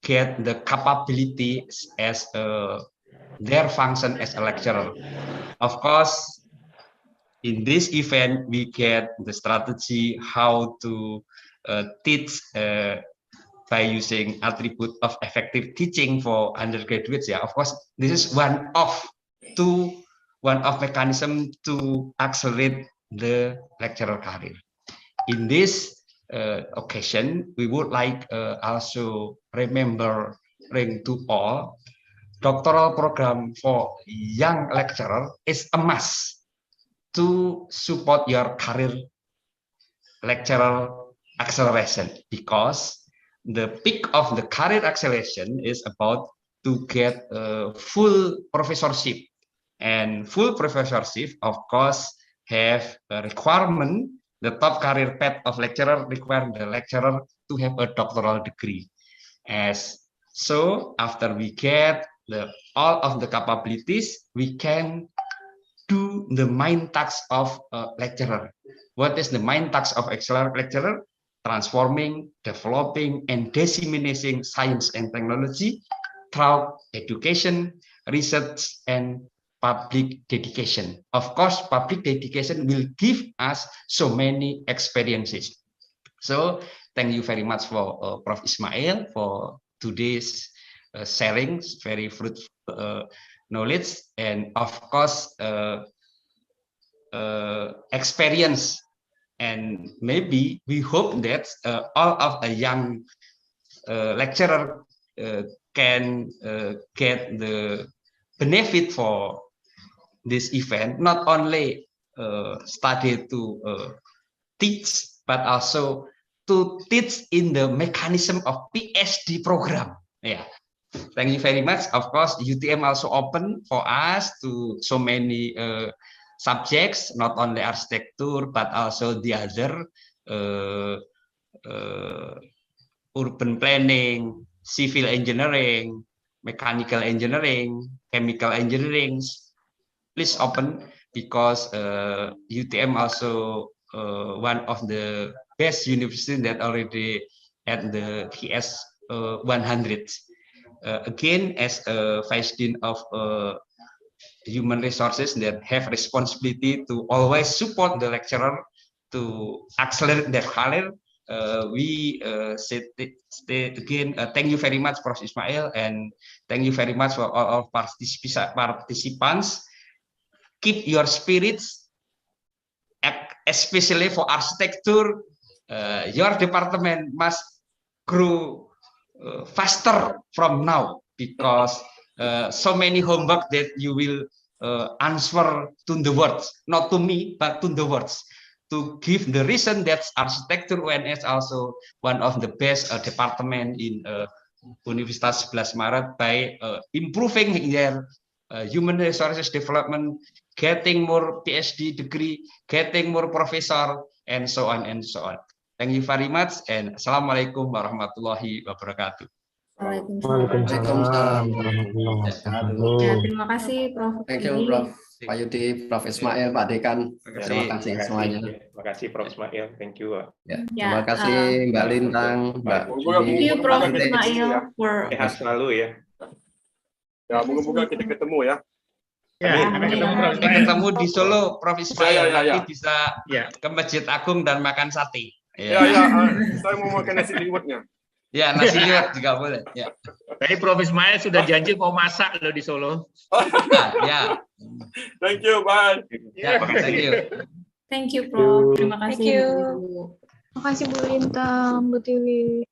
get the capabilities as their function as a lecturer. Of course, in this event, we get the strategy how to teach by using attribute of effective teaching for undergraduates. Yeah, of course, this is one of mechanism to accelerate the lecturer career. In this occasion, we would like also remembering to all, doctoral program for young lecturer is a must to support your career lecturer acceleration, because the peak of the career acceleration is about to get a full professorship, and full professorship, of course, have a requirement. The top career path of lecturer require the lecturer to have a doctoral degree. So after we get all of the capabilities, we can do the main task of a lecturer. What is the main task of lecturer? Transforming, developing, and disseminating science and technology through education, research and public dedication. Of course, public dedication will give us so many experiences. So thank you very much for Prof. Ismail for today's sharing, very fruitful knowledge, and of course experience. And maybe we hope that all of a young lecturer can get the benefit for this event, not only study to teach, but also to teach in the mechanism of PhD program. Yeah, thank you very much. Of course, UTM also open for us to so many subjects, not only architecture, but also the other urban planning, civil engineering, mechanical engineering, chemical engineering. Please open, because UTM also one of the best university that already at the PS 100. Again, as a vice dean of human resources that have responsibility to always support the lecturer to accelerate their career, we say again, thank you very much, Prof. Ismail, and thank you very much for all participants. Keep your spirits, especially for architecture. Your department must grow faster from now, because so many homework that you will answer to the words, not to me, but to the words, to give the reason that architecture UNS also one of the best department in Universitas 11 Maret by improving their human resources development, getting more PhD degree, getting more professor, and so on and so on. Thank you very much, and Assalamualaikum warahmatullahi wabarakatuh. Waalaikumsalam warahmatullahi wabarakatuh. Ya, terima kasih Prof. Thank you, Prof. Pak Yudi, Prof. Ismail, Pak Dekan. Terima kasih semuanya. Terima kasih Prof. Ismail. Thank you. Ya, terima kasih Mbak Lintang, Mbak Thank you, Prof. Ismail, for sehat selalu ya. Ya, moga-moga kita ketemu ya. Ya, Ketemu di Solo, Prof. Ismail, nanti ya. bisa ke Masjid Agung dan makan sate. Ya, saya mau makan nasi liwetnya. Ya, nasi liwet juga boleh. Ya. Tadi Prof. Ismail sudah janji mau masak loh di Solo. Ya. Thank you, bye. Ya, thank you. Thank you, Prof. Terima kasih. Terima kasih Bu Lintang, Bu Tiwi.